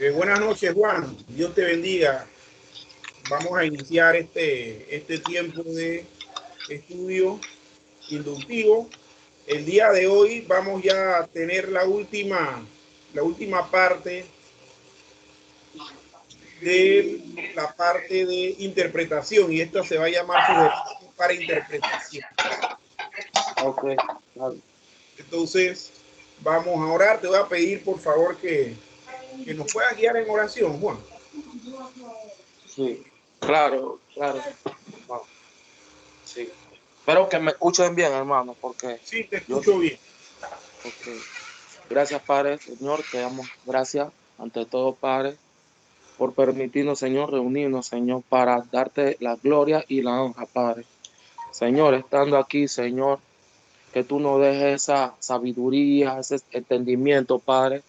Buenas noches, Juan. Dios te bendiga. Vamos a iniciar este tiempo de estudio inductivo. El día de hoy vamos ya a tener la última parte de la parte de interpretación y esta se va a llamar sugerencias para interpretación. Ok, claro. Entonces, vamos a orar. Te voy a pedir, por favor, que nos puedas guiar en oración, Juan. Sí, claro, claro. Wow, sí. Espero que me escuchen bien, hermano, porque Sí, te yo, escucho bien. ok. Gracias, Padre, Señor, te damos gracias ante todo, Padre, por permitirnos, Señor, reunirnos, Señor, para darte la gloria y la honra, Padre. Señor, estando aquí, Señor, que tú nos dejes esa sabiduría, ese entendimiento, Padre,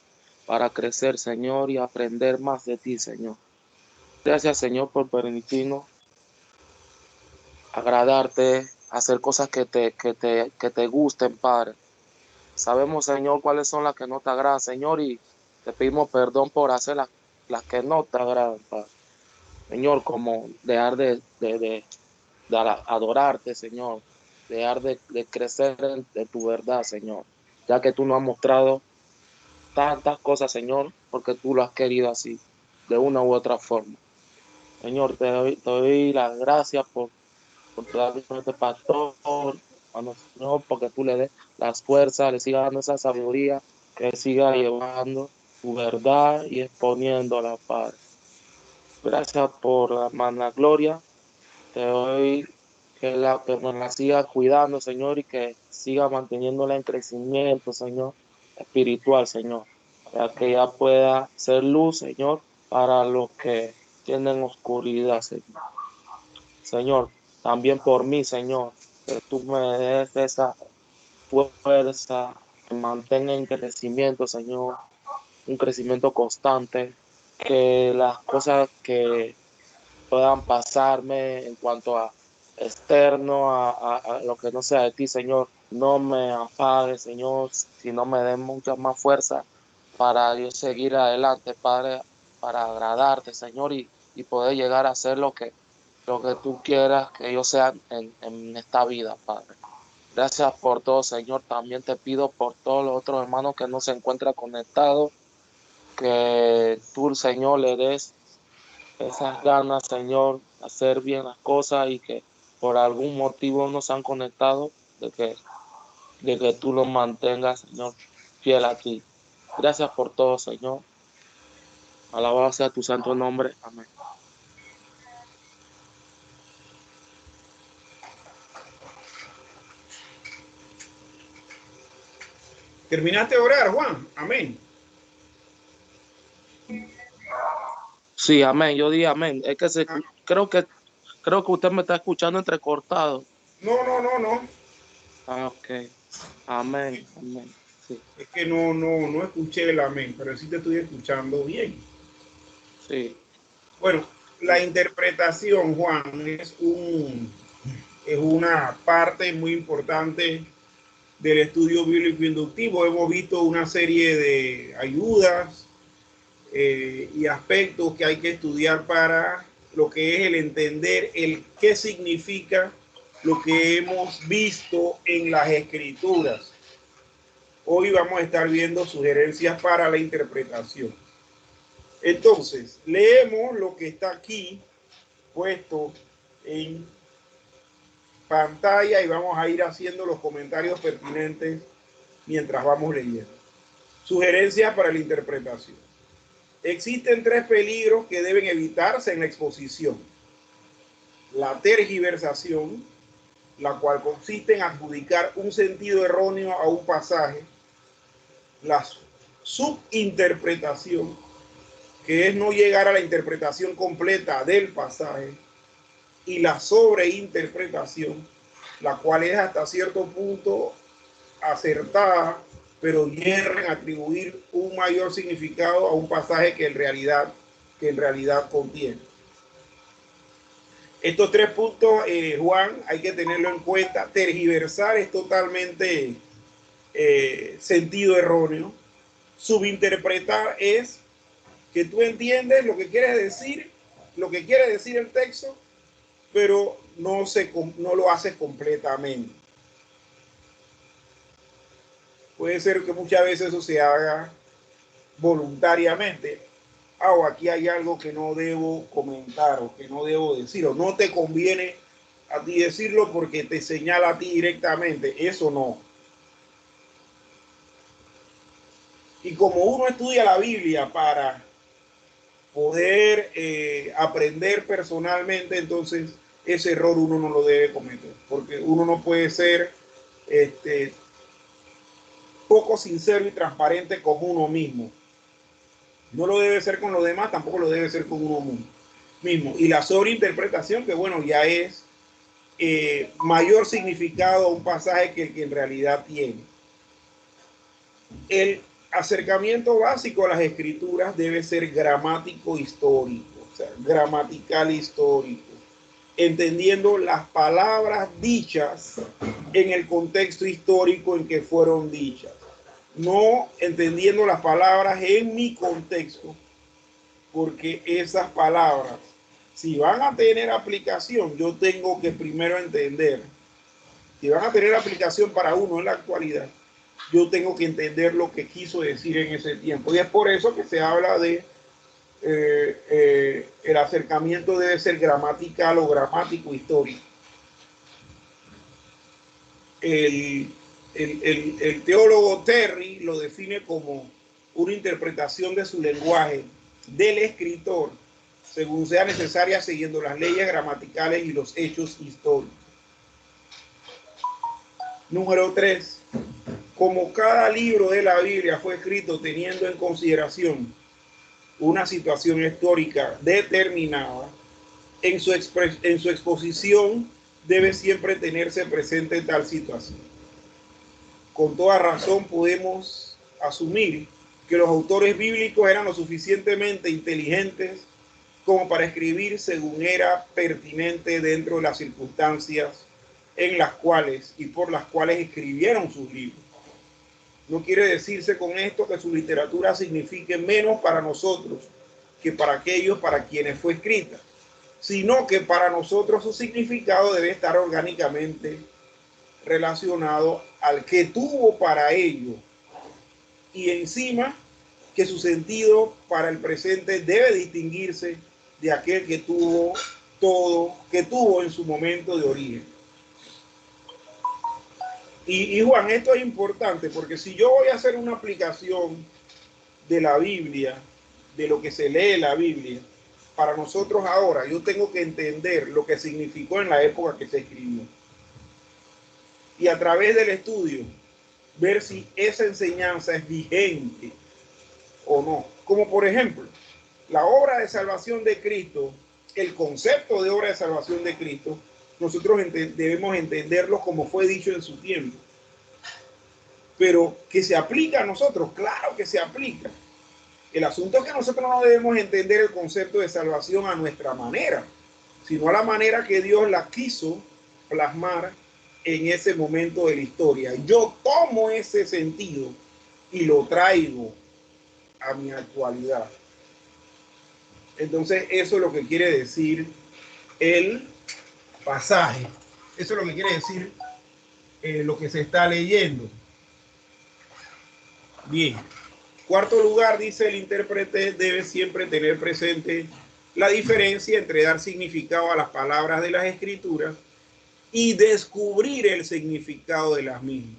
para crecer, Señor, y aprender más de ti, Señor. Gracias, Señor, por permitirnos agradarte, hacer cosas que te gusten, Padre. Sabemos, Señor, cuáles son las que no te agradan, Señor, y te pedimos perdón por hacer las que no te agradan, Padre. Señor, como dejar de adorarte, Señor, dejar de crecer en tu verdad, Señor, ya que tú nos has mostrado tantas cosas, Señor, porque tú lo has querido así, de una u otra forma. Señor, te doy las gracias por darme este pastor, hermano Señor, porque tú le des las fuerzas, le sigas dando esa sabiduría, que siga llevando tu verdad y exponiéndola, Padre. Gracias por la hermana Gloria, te doy que me la siga cuidando, Señor, y que siga manteniéndola en crecimiento, Señor, espiritual, Señor, para que ella pueda ser luz, Señor, para los que tienen oscuridad, Señor. Señor, también por mí, Señor, que tú me des esa fuerza, que mantenga en crecimiento, Señor, un crecimiento constante, que las cosas que puedan pasarme en cuanto a externo, a lo que no sea de ti, Señor, no me apague, Señor, sino me dé mucha más fuerza para yo seguir adelante, Padre, para agradarte, Señor, y poder llegar a hacer lo que tú quieras que yo sea en esta vida, Padre. Gracias por todo, Señor. También te pido por todos los otros hermanos que no se encuentran conectados, que tú, Señor, le des esas ganas, Señor, de hacer bien las cosas y que por algún motivo no se han conectado, de que tú los mantengas, Señor, fiel a ti. Gracias por todo, Señor. Alabado sea tu santo nombre. Amén. ¿Terminaste de orar, Juan? Amén. Sí, amén. Yo di amén. Es que Ah, creo que usted me está escuchando entrecortado. no, no, no, no. Ah, ok. Amén. Amén. Sí, Es que no escuché el amén, pero sí te estoy escuchando bien. sí, Bueno, la interpretación, Juan, es una parte muy importante del estudio bíblico inductivo. Hemos visto una serie de ayudas y aspectos que hay que estudiar para lo que es el entender el qué significa lo que hemos visto en las escrituras. Hoy vamos a estar viendo sugerencias para la interpretación. Entonces, leemos lo que está aquí puesto en pantalla y vamos a ir haciendo los comentarios pertinentes mientras vamos leyendo. Sugerencias para la interpretación. Existen tres peligros que deben evitarse en la exposición. La tergiversación, la cual consiste en adjudicar un sentido erróneo a un pasaje. La subinterpretación, que es no llegar a la interpretación completa del pasaje. Y la sobreinterpretación, la cual es hasta cierto punto acertada, pero hierra en atribuir un mayor significado a un pasaje que en realidad contiene. Estos tres puntos, Juan, hay que tenerlo en cuenta. Tergiversar es totalmente sentido erróneo. Subinterpretar es que tú entiendes lo que quiere decir el texto, pero no lo haces completamente. Puede ser que muchas veces eso se haga voluntariamente. O aquí hay algo que no debo comentar o que no debo decir, o no te conviene a ti decirlo porque te señala a ti directamente. Eso no. Y como uno estudia la Biblia para poder aprender personalmente, entonces ese error uno no lo debe cometer, porque uno no puede ser poco sincero y transparente con uno mismo. No lo debe ser con los demás, tampoco lo debe ser con uno mismo. Y la sobreinterpretación, que bueno, ya es mayor significado a un pasaje que el que en realidad tiene. El acercamiento básico a las escrituras debe ser gramático histórico, o sea, gramatical histórico, entendiendo las palabras dichas en el contexto histórico en que fueron dichas, no entendiendo las palabras en mi contexto, porque esas palabras, si van a tener aplicación, yo tengo que primero entender, si van a tener aplicación para uno en la actualidad, yo tengo que entender lo que quiso decir en ese tiempo. Y es por eso que se habla de el acercamiento debe ser gramatical o gramático histórico. El teólogo Terry lo define como una interpretación de su lenguaje del escritor según sea necesaria, siguiendo las leyes gramaticales y los hechos históricos. Número 3. Como cada libro de la Biblia fue escrito teniendo en consideración una situación histórica determinada, en su exposición debe siempre tenerse presente tal situación. Con toda razón podemos asumir que los autores bíblicos eran lo suficientemente inteligentes como para escribir según era pertinente dentro de las circunstancias en las cuales y por las cuales escribieron sus libros. No quiere decirse con esto que su literatura signifique menos para nosotros que para aquellos para quienes fue escrita, sino que para nosotros su significado debe estar orgánicamente relacionado al que tuvo para ello, y encima que su sentido para el presente debe distinguirse de aquel que tuvo en su momento de origen. Y Juan, esto es importante porque si yo voy a hacer una aplicación de la Biblia, de lo que se lee en la Biblia, para nosotros ahora, yo tengo que entender lo que significó en la época que se escribió. Y a través del estudio, ver si esa enseñanza es vigente o no. Como por ejemplo, la obra de salvación de Cristo, el concepto de obra de salvación de Cristo, nosotros debemos entenderlo como fue dicho en su tiempo. Pero que se aplica a nosotros, claro que se aplica. El asunto es que nosotros no debemos entender el concepto de salvación a nuestra manera, sino a la manera que Dios la quiso plasmar en ese momento de la historia. Yo tomo ese sentido y lo traigo a mi actualidad. Entonces, eso es lo que quiere decir el pasaje. Eso es lo que quiere decir lo que se está leyendo. Bien. Cuarto lugar, dice el intérprete, debe siempre tener presente la diferencia entre dar significado a las palabras de las escrituras y descubrir el significado de las mismas.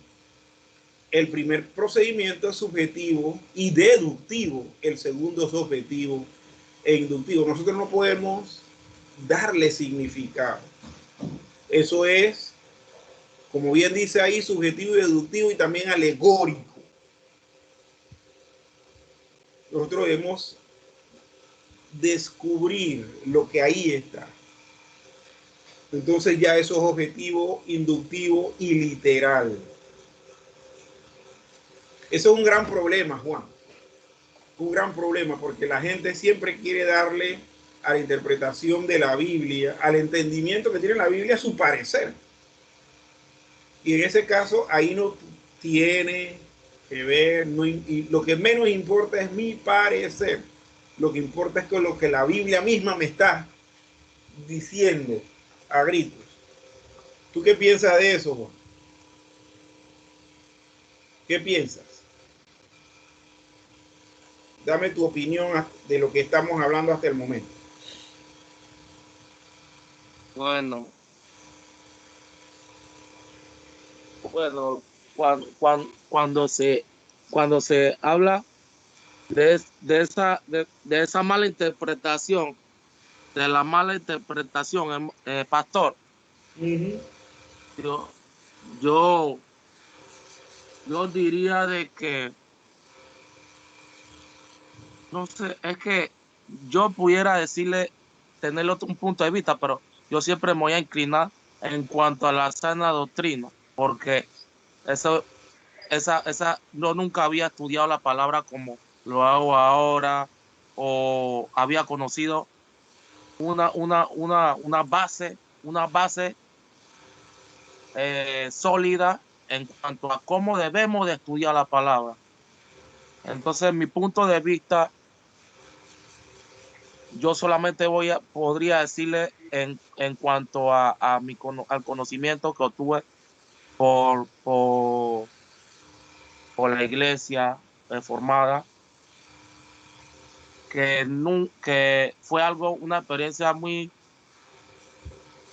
El primer procedimiento es subjetivo y deductivo. El segundo es objetivo e inductivo. Nosotros no podemos darle significado. Eso es, como bien dice ahí, subjetivo y deductivo y también alegórico. Nosotros debemos descubrir lo que ahí está. Entonces ya eso es objetivo, inductivo y literal. Eso es un gran problema, Juan. Un gran problema porque la gente siempre quiere darle a la interpretación de la Biblia, al entendimiento que tiene la Biblia, su parecer. Y en ese caso, ahí no tiene que ver, no, y lo que menos importa es mi parecer. Lo que importa es que lo que la Biblia misma me está diciendo a gritos. ¿Tú qué piensas de eso, Juan? ¿Qué piensas? Dame tu opinión de lo que estamos hablando hasta el momento. Bueno, bueno, cuando se habla de esa mala interpretación, de la mala interpretación, pastor, yo, yo, yo diría de que, no sé, es que yo pudiera decirle, tener un punto de vista, pero yo siempre me voy a inclinar en cuanto a la sana doctrina, porque eso, yo nunca había estudiado la palabra como lo hago ahora, o había conocido una base sólida en cuanto a cómo debemos de estudiar la palabra. Entonces, mi punto de vista, yo solamente podría decirle en cuanto al conocimiento que obtuve por la iglesia reformada, que fue una experiencia muy,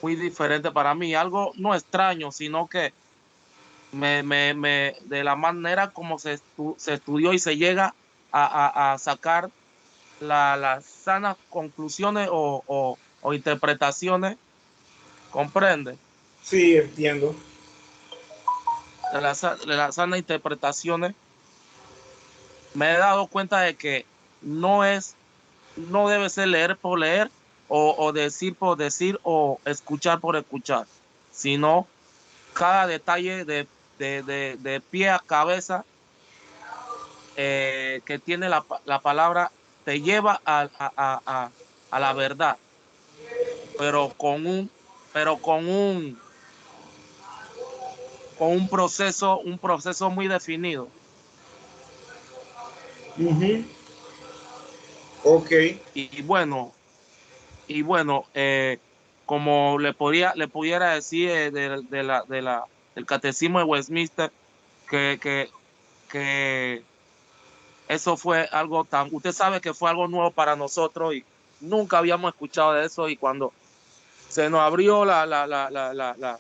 muy diferente para mí, algo no extraño, sino que de la manera como se estudió y se llega a sacar las sanas conclusiones o interpretaciones, comprende, Sí, entiendo. de las sanas interpretaciones, me he dado cuenta de que no es, no debe ser leer por leer o decir por decir o escuchar por escuchar, sino cada detalle de pie a cabeza que tiene la palabra te lleva a la verdad, pero pero con un proceso muy definido. Ok. Y bueno, como le pudiera decir del catecismo de Westminster, que, que, que eso fue algo usted sabe que fue algo nuevo para nosotros y nunca habíamos escuchado de eso, y cuando se nos abrió la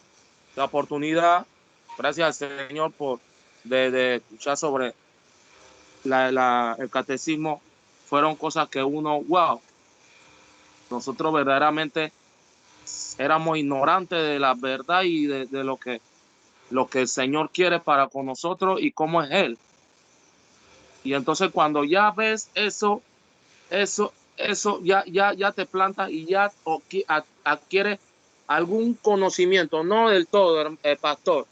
oportunidad, gracias al Señor de escuchar sobre el catecismo, fueron cosas que wow, nosotros verdaderamente éramos ignorantes de la verdad y de lo que el Señor quiere para con nosotros y cómo es Él. Y entonces cuando ya ves eso ya te planta y ya adquiere algún conocimiento, no del todo, pastor,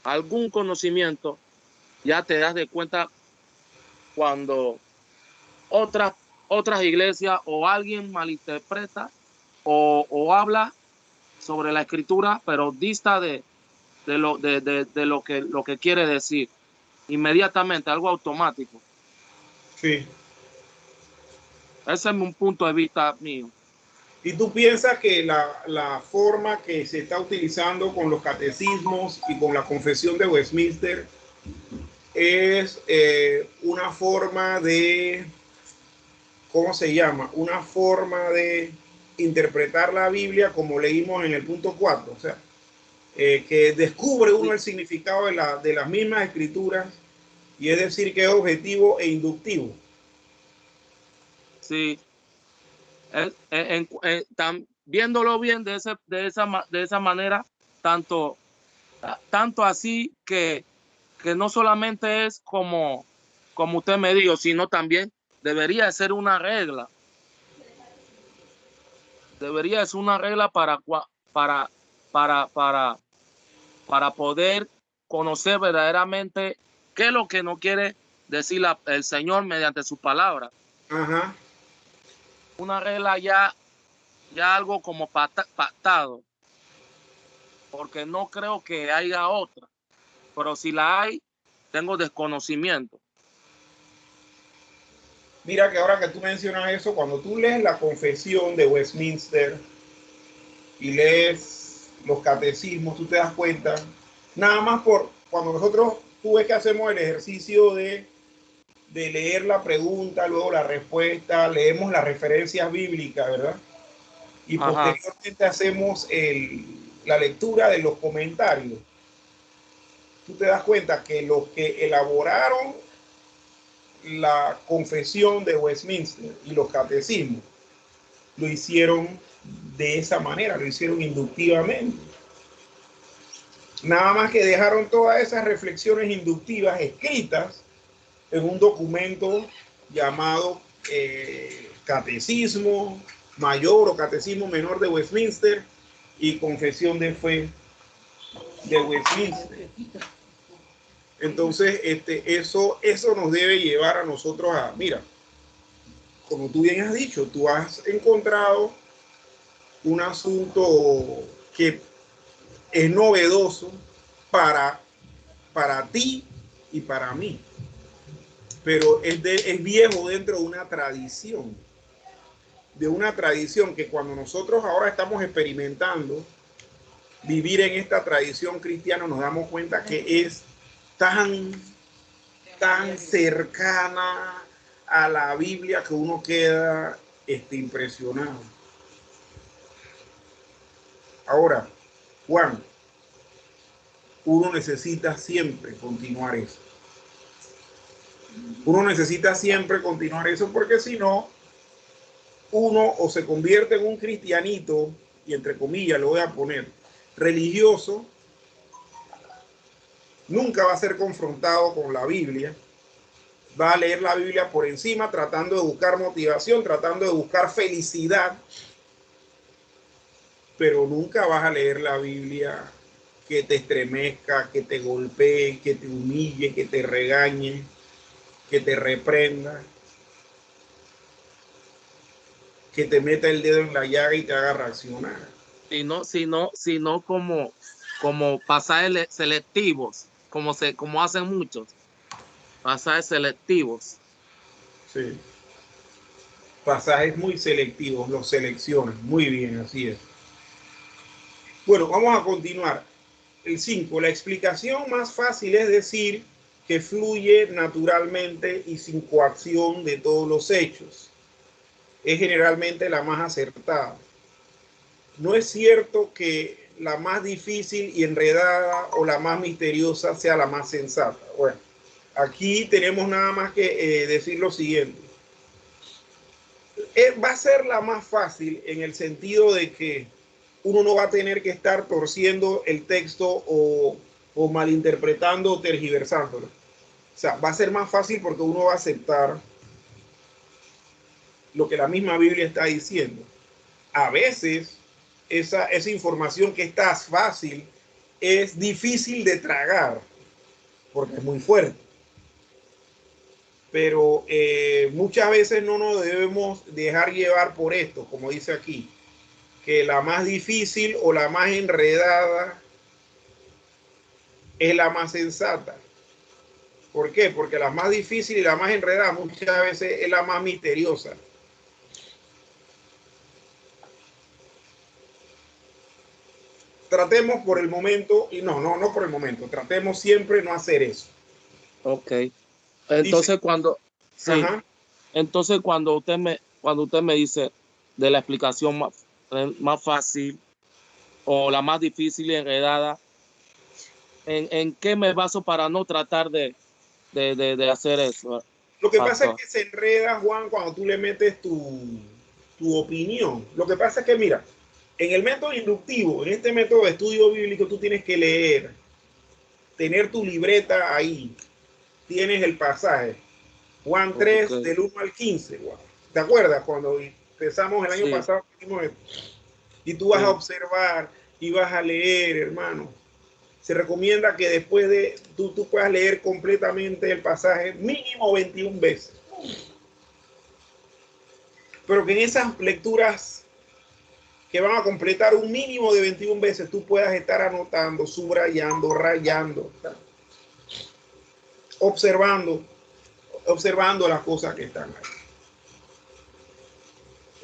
algún conocimiento, ya te das de cuenta cuando otras, otras iglesias o alguien malinterpreta o habla sobre la escritura, pero dista de lo que quiere decir, inmediatamente, algo automático. Sí. Ese es un punto de vista mío. ¿Y tú piensas que la forma que se está utilizando con los catecismos y con la confesión de Westminster es una forma de, ¿cómo se llama? Una forma de interpretar la Biblia como leímos en el punto 4? O sea, que descubre uno el significado de las mismas escrituras, y es decir, que es objetivo e inductivo. Sí, viéndolo bien de esa manera, tanto así que no solamente es como usted me dijo, sino también debería ser una regla. Debería ser una regla para, para, para, para poder conocer verdaderamente qué es lo que no quiere decir el Señor mediante su palabra. Ajá. Una regla ya algo como pactado, porque no creo que haya otra, pero si la hay, tengo desconocimiento. Mira que ahora que tú mencionas eso, cuando tú lees la Confesión de Westminster y lees los catecismos, tú te das cuenta, nada más por cuando nosotros, tú ves que hacemos el ejercicio de leer la pregunta, luego la respuesta, leemos las referencias bíblicas, ¿verdad? Y Ajá. posteriormente hacemos la lectura de los comentarios. Tú te das cuenta que los que elaboraron la confesión de Westminster y los catecismos lo hicieron de esa manera, lo hicieron inductivamente. Nada más que dejaron todas esas reflexiones inductivas escritas en un documento llamado Catecismo Mayor o Catecismo Menor de Westminster y Confesión de Fe de Westminster. Entonces, eso nos debe llevar a nosotros a, mira, como tú bien has dicho, tú has encontrado un asunto que es novedoso para, para ti y para mí, pero es viejo dentro de una tradición que cuando nosotros ahora estamos experimentando vivir en esta tradición cristiana, nos damos cuenta que es tan, tan cercana a la Biblia que uno queda impresionado. Ahora, Juan, uno necesita siempre continuar eso. Uno necesita siempre continuar eso porque si no, uno o se convierte en un cristianito, y entre comillas lo voy a poner, religioso, nunca va a ser confrontado con la Biblia, va a leer la Biblia por encima, tratando de buscar motivación, tratando de buscar felicidad, pero nunca vas a leer la Biblia que te estremezca, que te golpee, que te humille, que te regañe, que te reprenda, que te meta el dedo en la llaga y te haga reaccionar. Sino como pasajes selectivos, como hacen muchos, pasajes selectivos. Sí. Pasajes muy selectivos, los seleccionan. Muy bien, así es. Bueno, vamos a continuar. El 5. La explicación más fácil es decir que fluye naturalmente y sin coacción de todos los hechos. Es generalmente la más acertada. No es cierto que la más difícil y enredada o la más misteriosa sea la más sensata. Bueno, aquí tenemos nada más que decir lo siguiente. Va a ser la más fácil en el sentido de que uno no va a tener que estar torciendo el texto o malinterpretando o tergiversándolo. O sea, va a ser más fácil porque uno va a aceptar lo que la misma Biblia está diciendo. A veces esa información que está fácil es difícil de tragar porque es muy fuerte. Pero muchas veces no nos debemos dejar llevar por esto, como dice aquí, que la más difícil o la más enredada es la más sensata. ¿Por qué? Porque la más difícil y la más enredada muchas veces es la más misteriosa. Tratemos por el momento, y no por el momento, tratemos siempre no hacer eso. Ok. Dice, Entonces sí, ajá, entonces cuando usted me dice de la explicación más fácil o la más difícil y enredada, ¿en qué me baso para no tratar de hacer eso, lo que pasa es pastor? que se enreda, Juan, cuando tú le metes tu opinión. Lo que pasa es que, mira, en el método inductivo, en este método de estudio bíblico, tú tienes que leer, tener tu libreta ahí, tienes el pasaje, Juan Ok, 3 del 1 al 15, Juan. ¿Te acuerdas cuando empezamos el año sí, pasado? Y tú vas a sí. observar y vas a leer, hermano. Se recomienda que después de tú puedas leer completamente el pasaje mínimo 21 veces. Pero que en esas lecturas que van a completar un mínimo de 21 veces, tú puedas estar anotando, subrayando, rayando, observando las cosas que están ahí.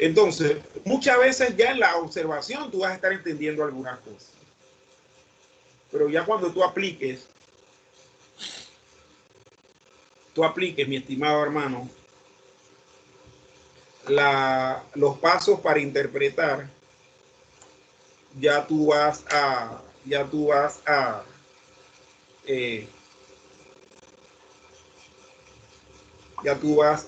Entonces, muchas veces ya en la observación tú vas a estar entendiendo algunas cosas. Pero ya cuando tú apliques, mi estimado hermano, los pasos para interpretar, ya tú vas a, eh, ya tú vas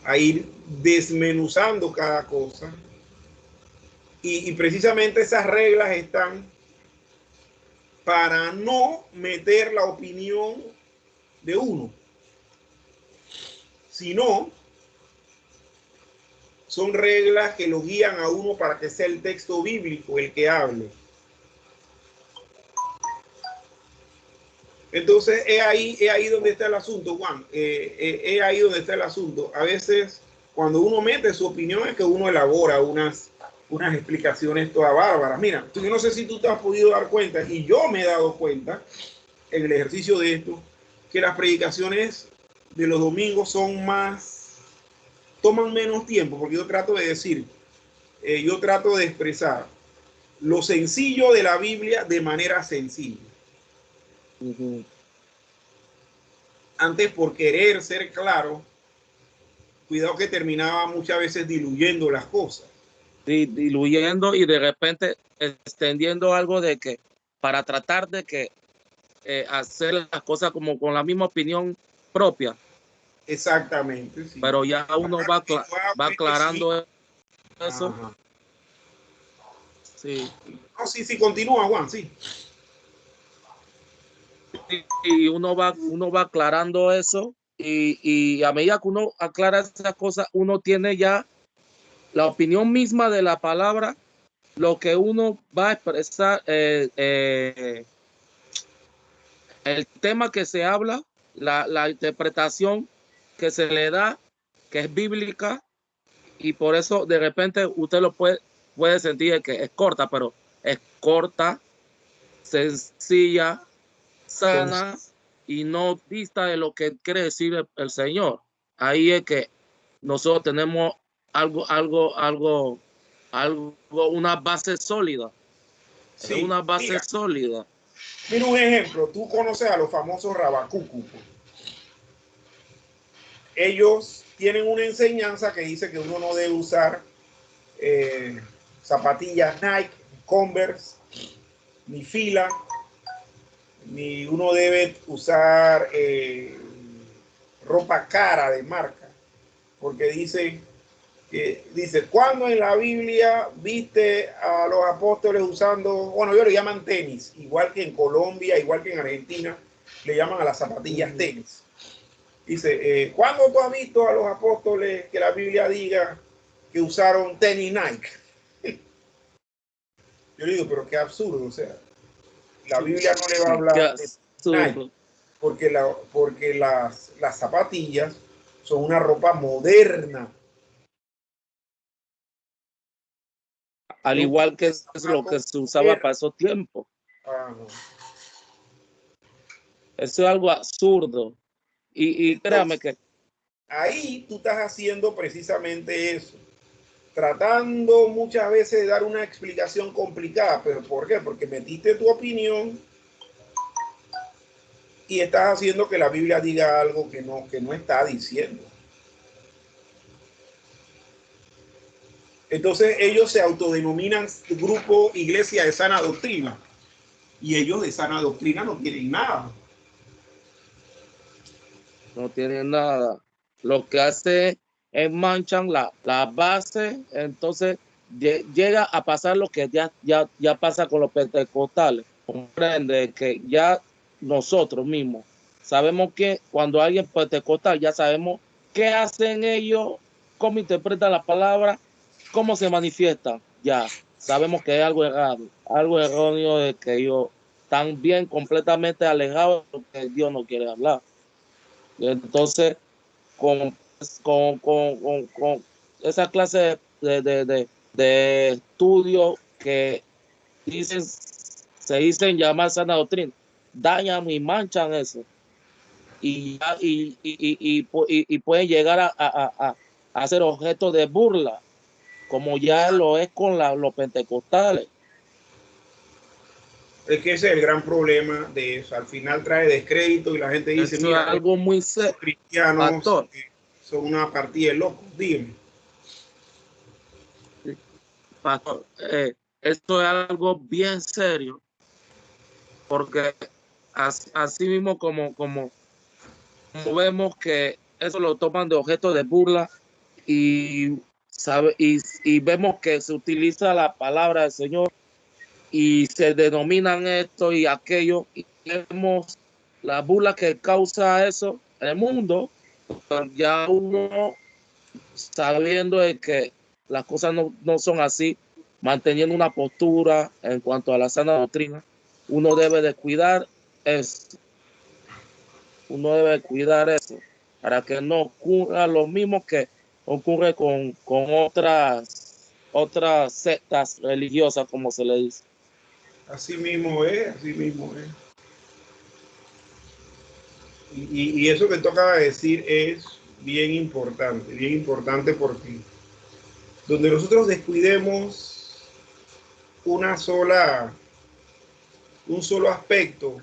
a ir desmenuzando cada cosa. Y precisamente esas reglas están para no meter la opinión de uno, sino son reglas que lo guían a uno para que sea el texto bíblico el que hable. Entonces, es ahí donde está el asunto, Juan. Es ahí donde está el asunto. A veces, cuando uno mete su opinión, es que uno elabora unas explicaciones todas bárbaras. Mira, yo no sé si tú te has podido dar cuenta, y yo me he dado cuenta en el ejercicio de esto, que las predicaciones de los domingos toman menos tiempo, porque yo trato de decir, yo trato de expresar lo sencillo de la Biblia de manera sencilla. Antes, por querer ser claro, cuidado que terminaba muchas veces diluyendo las cosas. Diluyendo y de repente extendiendo algo de que para tratar de que hacer las cosas como con la misma opinión propia. Exactamente, sí. Pero ya uno va aclarando eso. Ajá. Sí. No, sí, continúa, Juan, sí. Y uno va aclarando eso y a medida que uno aclara esas cosas, uno tiene ya la opinión misma de la palabra, lo que uno va a expresar, el tema que se habla, la interpretación que se le da, que es bíblica, y por eso de repente usted lo puede sentir que es corta, pero es corta, sencilla, sana y no dista de lo que quiere decir el Señor. Ahí es que nosotros tenemos una base sólida. Sí, una base sólida. Mira un ejemplo, tú conoces a los famosos Rabacucu. Ellos tienen una enseñanza que dice que uno no debe usar zapatillas Nike, Converse, ni fila, ni uno debe usar ropa cara de marca, porque dice, ¿cuándo en la Biblia viste a los apóstoles usando, bueno, ellos le llaman tenis, igual que en Colombia, igual que en Argentina, le llaman a las zapatillas tenis? Dice, ¿cuándo tú has visto a los apóstoles que la Biblia diga que usaron tenis Nike? Yo le digo, pero qué absurdo, o sea, la Biblia no le va a hablar de Nike, porque las zapatillas son una ropa moderna. Al igual que es lo que se usaba para esos tiempos. Eso es algo absurdo. Y créame que ahí tú estás haciendo precisamente eso, tratando muchas veces de dar una explicación complicada. ¿Pero por qué? Porque metiste tu opinión y estás haciendo que la Biblia diga algo que no está diciendo. Entonces ellos se autodenominan grupo Iglesia de Sana Doctrina, y ellos de sana doctrina no tienen nada. No tienen nada. Lo que hace es manchan la base, entonces llega a pasar lo que ya pasa con los pentecostales. Comprende que ya nosotros mismos sabemos que cuando alguien pentecostal ya sabemos qué hacen ellos, cómo interpretan la palabra, cómo se manifiestan. Ya sabemos que hay algo errado, algo erróneo de que ellos están bien completamente alejados de lo que Dios no quiere hablar. Y entonces, con esa clase de estudios que se dicen llamar sana doctrina, dañan y manchan eso. Y pueden llegar a ser objeto de burla, como ya lo es con los pentecostales. Es que ese es el gran problema de eso. Al final trae descrédito y la gente dice, Eso es mira, algo muy los serio, cristianos pastor. son una partida de locos. Dime. Pastor, esto es algo bien serio, porque así mismo como vemos que eso lo toman de objeto de burla y, y vemos que se utiliza la palabra del Señor y se denominan esto y aquello, y vemos la burla que causa eso en el mundo, pues ya uno sabiendo de que las cosas no son así, manteniendo una postura en cuanto a la sana doctrina, uno debe de cuidar eso, uno debe de cuidar eso, para que no ocurra lo mismo que ocurre con otras sectas religiosas, como se le dice. Así mismo es, así mismo es. Y eso que toca decir es bien importante porque donde nosotros descuidemos una sola, un solo aspecto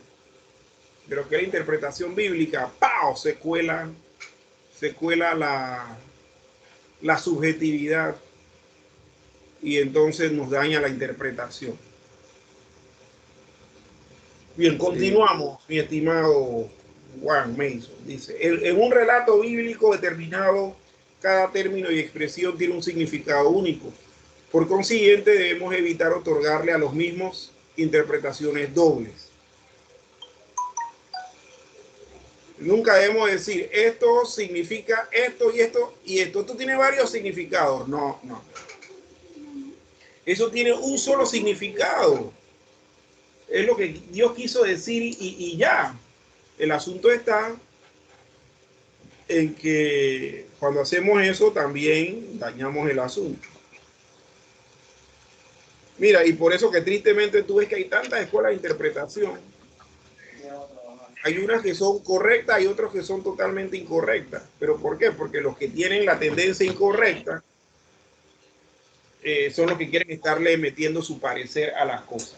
de lo que es la interpretación bíblica, ¡pau! Se cuela la subjetividad y entonces nos daña la interpretación. Bien, Sí. continuamos, mi estimado Juan Mason. Dice, en un relato bíblico determinado, cada término y expresión tiene un significado único. Por consiguiente, debemos evitar otorgarle a los mismos interpretaciones dobles. Nunca debemos decir, esto significa esto y esto y esto. Esto tiene varios significados. No, no. Eso tiene un solo significado. Es lo que Dios quiso decir y ya. El asunto está en que cuando hacemos eso también dañamos el asunto. Mira, y por eso que tristemente tú ves que hay tantas escuelas de interpretación. Hay unas que son correctas y otras que son totalmente incorrectas. ¿Pero por qué? Porque los que tienen la tendencia incorrecta son los que quieren estarle metiendo su parecer a las cosas.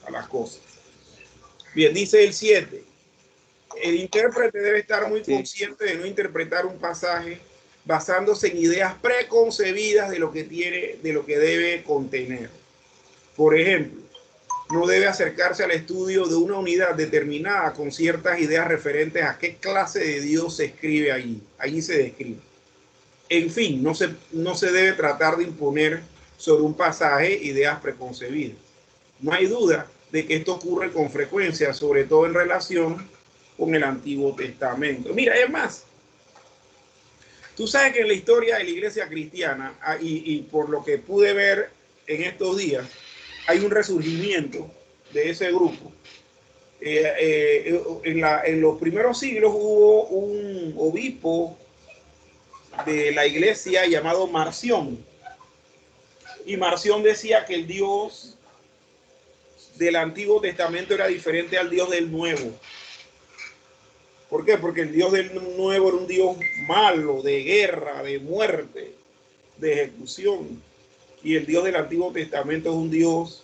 A las cosas. Bien, dice el 7. El intérprete debe estar muy Sí. consciente de no interpretar un pasaje basándose en ideas preconcebidas de lo que tiene, de lo que debe contener. Por ejemplo, no debe acercarse al estudio de una unidad determinada con ciertas ideas referentes a qué clase de Dios se escribe allí. Allí se describe. En fin, no se debe tratar de imponer sobre un pasaje ideas preconcebidas. No hay duda de que esto ocurre con frecuencia, sobre todo en relación con el Antiguo Testamento. Mira, es más, tú sabes que en la historia de la iglesia cristiana, y por lo que pude ver en estos días, hay un resurgimiento de ese grupo. En los primeros siglos hubo un obispo de la iglesia llamado Marción. Y Marción decía que el Dios del Antiguo Testamento era diferente al Dios del Nuevo. ¿Por qué? Porque el Dios del Nuevo era un Dios malo, de guerra, de muerte, de ejecución. Y el Dios del Antiguo Testamento es un Dios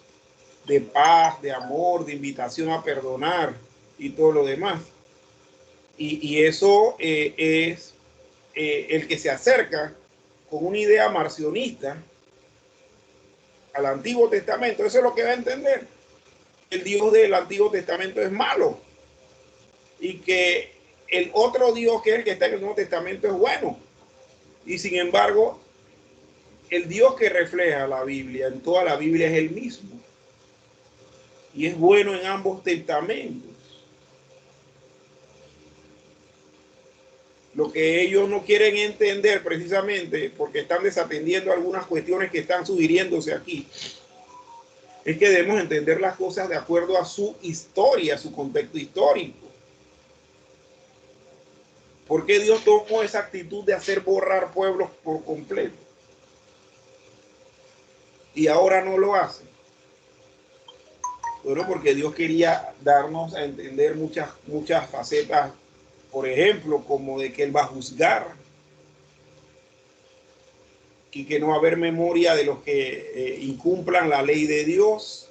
de paz, de amor, de invitación a perdonar y todo lo demás. Y eso es el que se acerca con una idea marcionista al Antiguo Testamento. Eso es lo que va a entender. El Dios del Antiguo Testamento es malo y que el otro Dios, que es el que está en el Nuevo Testamento, es bueno. Y sin embargo, el Dios que refleja la Biblia, en toda la Biblia, es el mismo. Y es bueno en ambos testamentos. Lo que ellos no quieren entender precisamente, porque están desatendiendo algunas cuestiones que están sugiriéndose aquí, es que debemos entender las cosas de acuerdo a su historia, a su contexto histórico. ¿Por qué Dios tomó esa actitud de hacer borrar pueblos por completo? Y ahora no lo hace. Bueno, porque Dios quería darnos a entender muchas facetas, por ejemplo, como de que Él va a juzgar. y que no va a haber memoria de los que incumplan la ley de Dios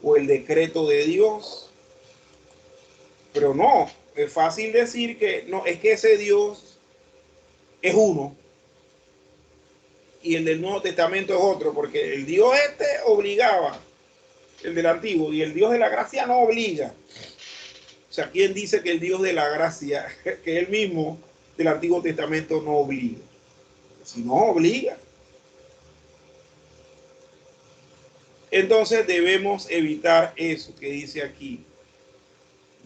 o el decreto de Dios. Pero no, es fácil decir que no, es que ese Dios es uno y el del Nuevo Testamento es otro, porque el Dios este obligaba, el del Antiguo, y el Dios de la gracia no obliga. O sea, ¿quién dice que el Dios de la gracia, que él mismo del Antiguo Testamento no obliga? Si no obliga. Entonces debemos evitar eso que dice aquí,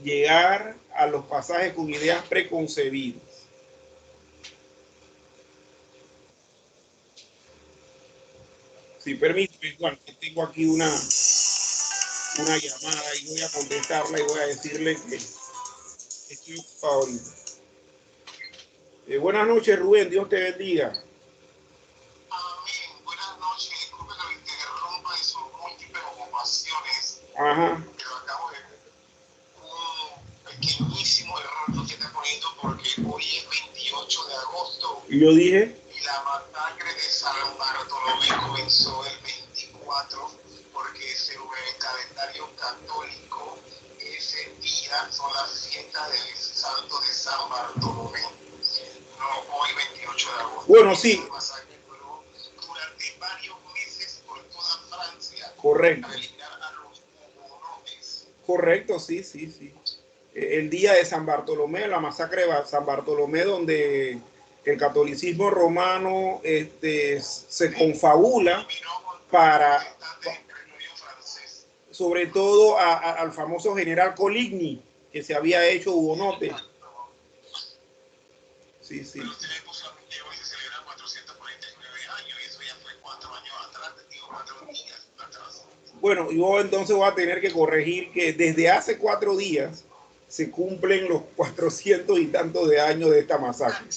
llegar a los pasajes con ideas preconcebidas. Si permíteme, Juan, que tengo aquí una llamada y voy a contestarla y voy a decirle que estoy ocupado ahorita. Buenas noches, Rubén, Dios te bendiga. Amén. Buenas noches, disculpe que me interrumpa en sus múltiples ocupaciones. Ajá. Pero acabo de ver un pequeñísimo error que está poniendo porque hoy es 28 de agosto. Y yo dije. Y la masacre de San Bartolomé comenzó el 24 porque según el calendario católico, ese día son las fiestas del santo de San Bartolomé. No, hoy 28 de agosto. Bueno, sí. Durante varios meses por toda Francia. Correcto. Para eliminar a los hugonotes. Correcto, sí, sí, sí. El día de San Bartolomé, la masacre de San Bartolomé, donde el catolicismo romano se confabula para, sobre todo al famoso general Coligny, que se había hecho hugonote. Sí, sí. Pero usted le puso que hoy se celebra 449 años y eso ya fue 4 años atrás, digo 4 días atrás. Bueno, yo entonces voy a tener que corregir que desde hace 4 días se cumplen los 400 y tantos de años de esta masacre.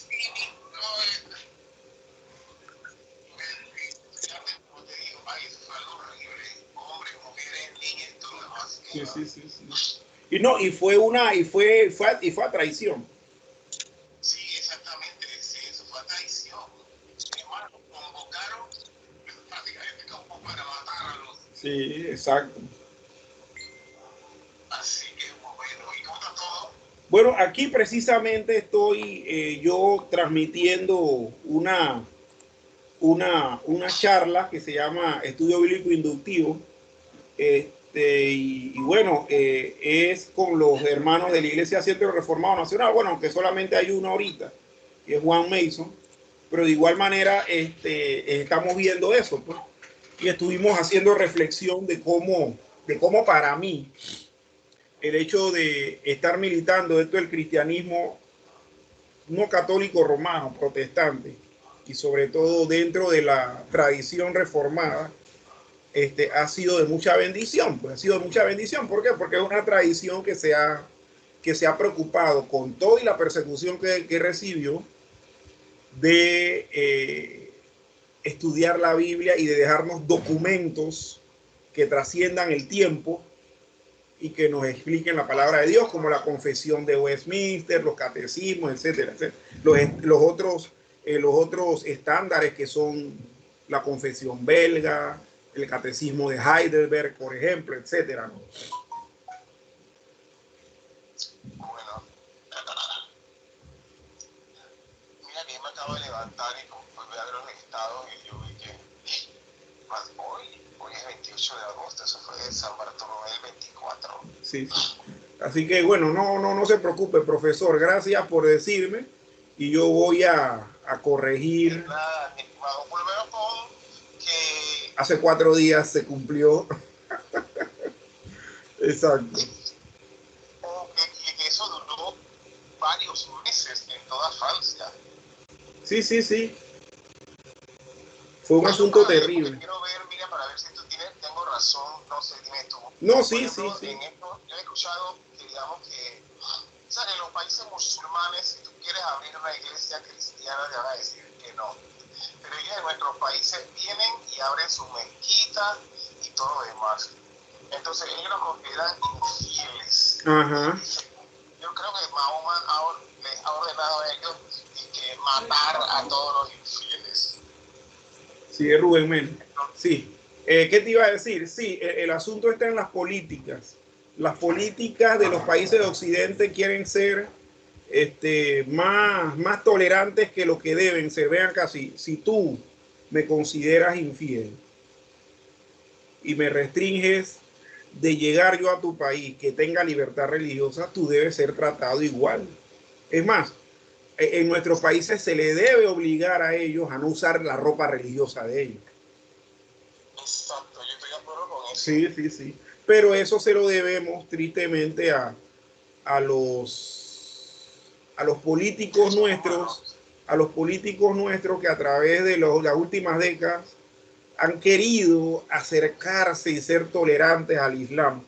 Sí, sí, sí, sí. Y no, y fue a traición. Sí, exactamente, sí, eso fue a traición. Hermano, convocaron prácticamente como para matarlos. Sí, exacto. Así que bueno, ¿y cómo está todo? Bueno, aquí precisamente estoy yo transmitiendo una charla que se llama Estudio Bíblico Inductivo. Y bueno, es con los hermanos de la Iglesia Centro Reformado Nacional. Bueno, aunque solamente hay uno ahorita, que es Juan Mason, pero de igual manera estamos viendo eso, pues. Y estuvimos haciendo reflexión de cómo para mí el hecho de estar militando dentro del cristianismo no católico romano, protestante, y sobre todo dentro de la tradición reformada, ha sido de mucha bendición. Pues ha sido de mucha bendición. ¿Por qué? Porque es una tradición que se ha preocupado con toda la persecución que recibió de estudiar la Biblia y de dejarnos documentos que trasciendan el tiempo y que nos expliquen la palabra de Dios, como la confesión de Westminster, los catecismos, etcétera, etcétera. Los otros estándares que son la confesión belga, el catecismo de Heidelberg, por ejemplo, etcétera, ¿no? Bueno, mira que me acabo de levantar y volví a ver los estados y yo vi que hoy es 28 de agosto, eso fue de San Bartolomé el 24. Sí, sí. Así que bueno, no se preocupe, profesor, gracias por decirme y yo voy a corregir. Nada, por lo menos con que hace 4 días se cumplió. Exacto. que eso duró varios meses en toda Francia. Sí, sí, sí. Fue un asunto terrible. Quiero ver, mira, para ver si tú tengo razón, no sé, dime tú. No, sí, ejemplo, sí, sí. En esto, yo he escuchado que digamos que, o sea, en los países musulmanes, si tú quieres abrir una iglesia cristiana, te van a decir que no. Pero ellos en nuestros países vienen y abren sus mezquitas y todo lo demás. Entonces ellos los consideran infieles. Ajá. Yo creo que Mahoma les ha ordenado a ellos que matar a todos los infieles. Sí, es Rubén Mena. Sí. ¿Qué te iba a decir? Sí, el asunto está en las políticas. Las políticas de los países de Occidente quieren ser más tolerantes que lo que deben ser. Vean casi, si tú me consideras infiel y me restringes de llegar yo a tu país que tenga libertad religiosa, tú debes ser tratado igual. Es más, en nuestros países se le debe obligar a ellos a no usar la ropa religiosa de ellos. Exacto, yo estoy de acuerdo con eso. Sí, sí, sí. Pero eso se lo debemos tristemente a los políticos nuestros, que a través de las últimas décadas han querido acercarse y ser tolerantes al Islam,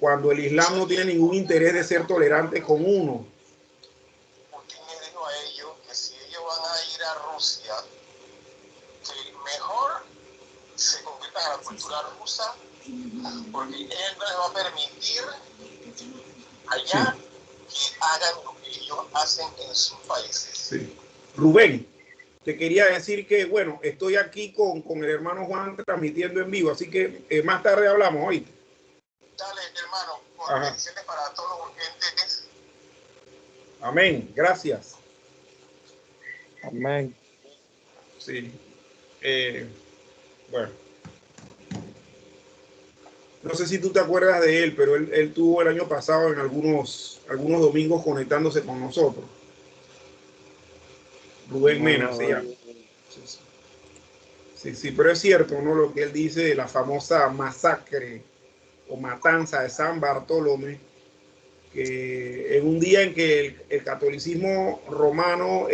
cuando el Islam no tiene ningún interés de ser tolerante con uno. Putin le dijo a ellos que si ellos van a ir a Rusia, que mejor se conviertan a la cultura rusa, porque él no les va a permitir allá que hagan lo que ellos hacen en sus países. Sí. Rubén, te quería decir que, bueno, estoy aquí con el hermano Juan transmitiendo en vivo, así que más tarde hablamos hoy. Dale, hermano, con bendiciones para todos los oyentes. Amén, gracias. Amén. Sí. Bueno. No sé si tú te acuerdas de él, pero él tuvo el año pasado en algunos domingos conectándose con nosotros. Rubén Mena se llama. Sí, sí, pero es cierto, ¿no? Lo que él dice de la famosa masacre o matanza de San Bartolomé, que en un día en que el catolicismo romano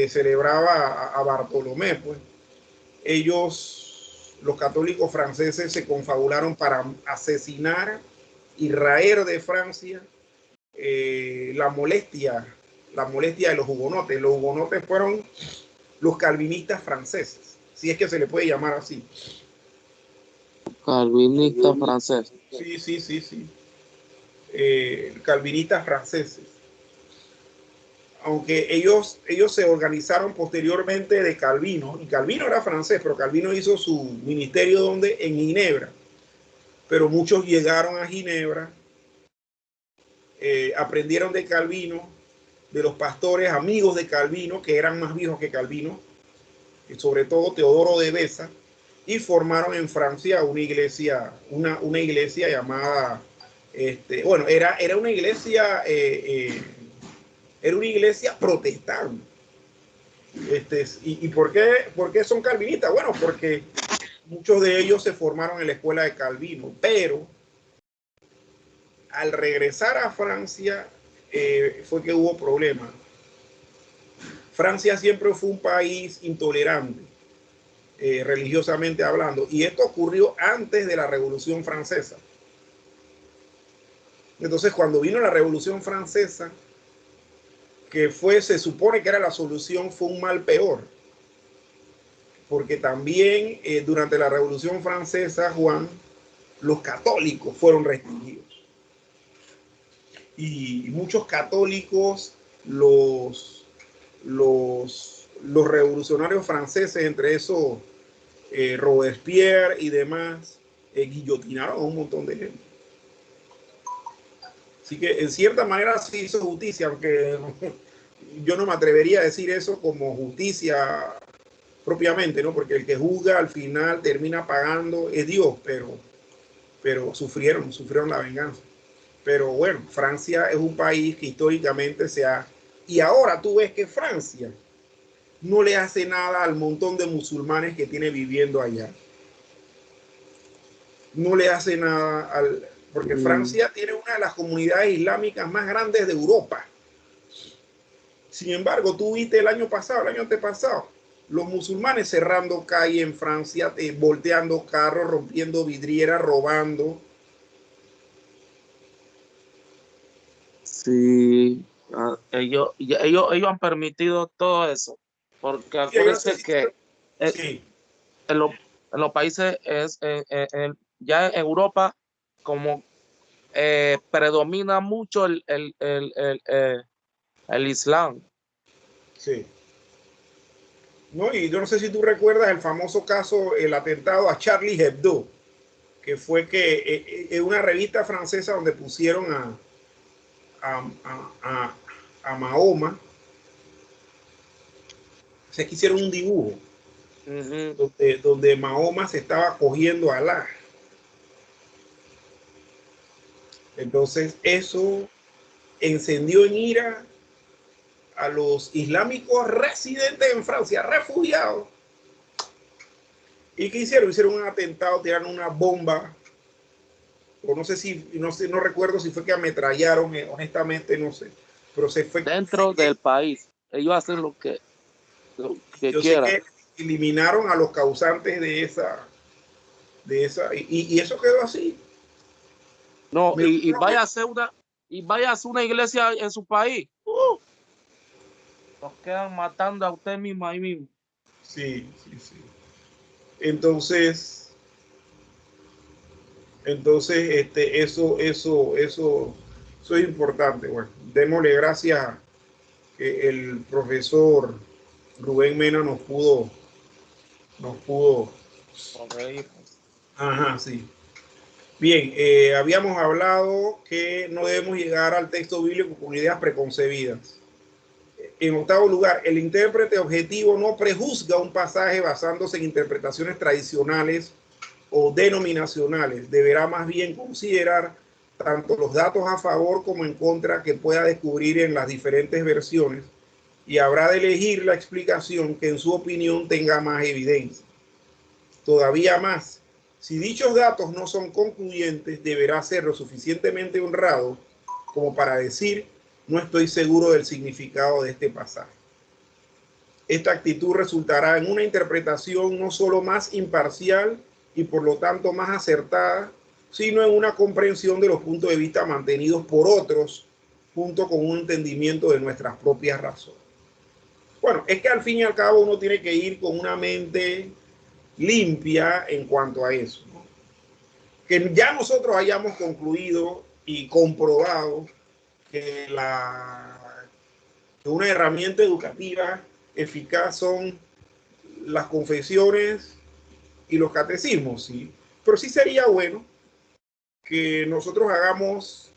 celebraba a Bartolomé, pues ellos, los católicos franceses, se confabularon para asesinar y raer de Francia la molestia de los hugonotes. Los hugonotes fueron los calvinistas franceses, si es que se le puede llamar así. Calvinista francés. Sí, sí, sí, sí. Calvinistas franceses. Aunque ellos se organizaron posteriormente de Calvino, y Calvino era francés, pero Calvino hizo su ministerio donde en Ginebra, pero muchos llegaron a Ginebra, aprendieron de Calvino, de los pastores amigos de Calvino, que eran más viejos que Calvino, sobre todo Teodoro de Beza, y formaron en Francia una iglesia, una iglesia llamada, bueno, era una iglesia, era una iglesia protestante. ¿Y por qué son calvinistas? Bueno, porque muchos de ellos se formaron en la escuela de Calvino, pero al regresar a Francia fue que hubo problemas. Francia siempre fue un país intolerante, religiosamente hablando, y esto ocurrió antes de la Revolución Francesa. Entonces, cuando vino la Revolución Francesa, que se supone que era la solución, fue un mal peor, porque también durante la Revolución Francesa, Juan, los católicos fueron restringidos. Y muchos católicos, los revolucionarios franceses, entre esos Robespierre y demás, guillotinaron a un montón de gente. Así que en cierta manera se hizo justicia, aunque yo no me atrevería a decir eso como justicia propiamente, ¿no? Porque el que juzga al final termina pagando es Dios, pero sufrieron la venganza. Pero bueno, Francia es un país que históricamente se ha... Y ahora tú ves que Francia no le hace nada al montón de musulmanes que tiene viviendo allá. No le hace nada porque Francia tiene una de las comunidades islámicas más grandes de Europa. Sin embargo, tú viste el año antepasado, los musulmanes cerrando calle en Francia, volteando carros, rompiendo vidrieras, robando. Sí, ellos han permitido todo eso, porque acuérdense que Sí. en los países ya en Europa como predomina mucho el Islam. Sí. ¿no? Y yo no sé si tú recuerdas el famoso caso, el atentado a Charlie Hebdo, que fue que en una revista francesa donde pusieron a, a, a Mahoma, se que hicieron un dibujo donde Mahoma se estaba cogiendo a Alá. Entonces eso encendió en ira a los islámicos residentes en Francia, refugiados. ¿Y qué hicieron? Hicieron un atentado, tiraron una bomba, o no sé si, no sé, no recuerdo si fue que ametrallaron, honestamente no sé, pero se fue. Dentro del país. Ellos hacen lo que Yo sé quieran. que eliminaron a los causantes y eso quedó así. No, Me y vaya a hacer una iglesia en su país. Los quedan matando a usted mismo ahí mismo. Sí, sí, sí. Entonces, eso es importante. Bueno, démosle gracias que el profesor Rubén Mena nos pudo. Correímos. Ajá, sí. Bien, habíamos hablado que no debemos llegar al texto bíblico con ideas preconcebidas. En octavo lugar, el intérprete objetivo no prejuzga un pasaje basándose en interpretaciones tradicionales o denominacionales. Deberá más bien considerar tanto los datos a favor como en contra que pueda descubrir en las diferentes versiones y habrá de elegir la explicación que en su opinión tenga más evidencia. Todavía más, si dichos datos no son concluyentes, deberá ser lo suficientemente honrado como para decir no estoy seguro del significado de este pasaje. Esta actitud resultará en una interpretación no solo más imparcial y por lo tanto más acertada, sino en una comprensión de los puntos de vista mantenidos por otros, junto con un entendimiento de nuestras propias razones. Bueno, es que al fin y al cabo uno tiene que ir con una mente limpia en cuanto a eso, ¿no? Que ya nosotros hayamos concluido y comprobado que una herramienta educativa eficaz son las confesiones y los catecismos, sí. Pero sí sería bueno que nosotros hagamos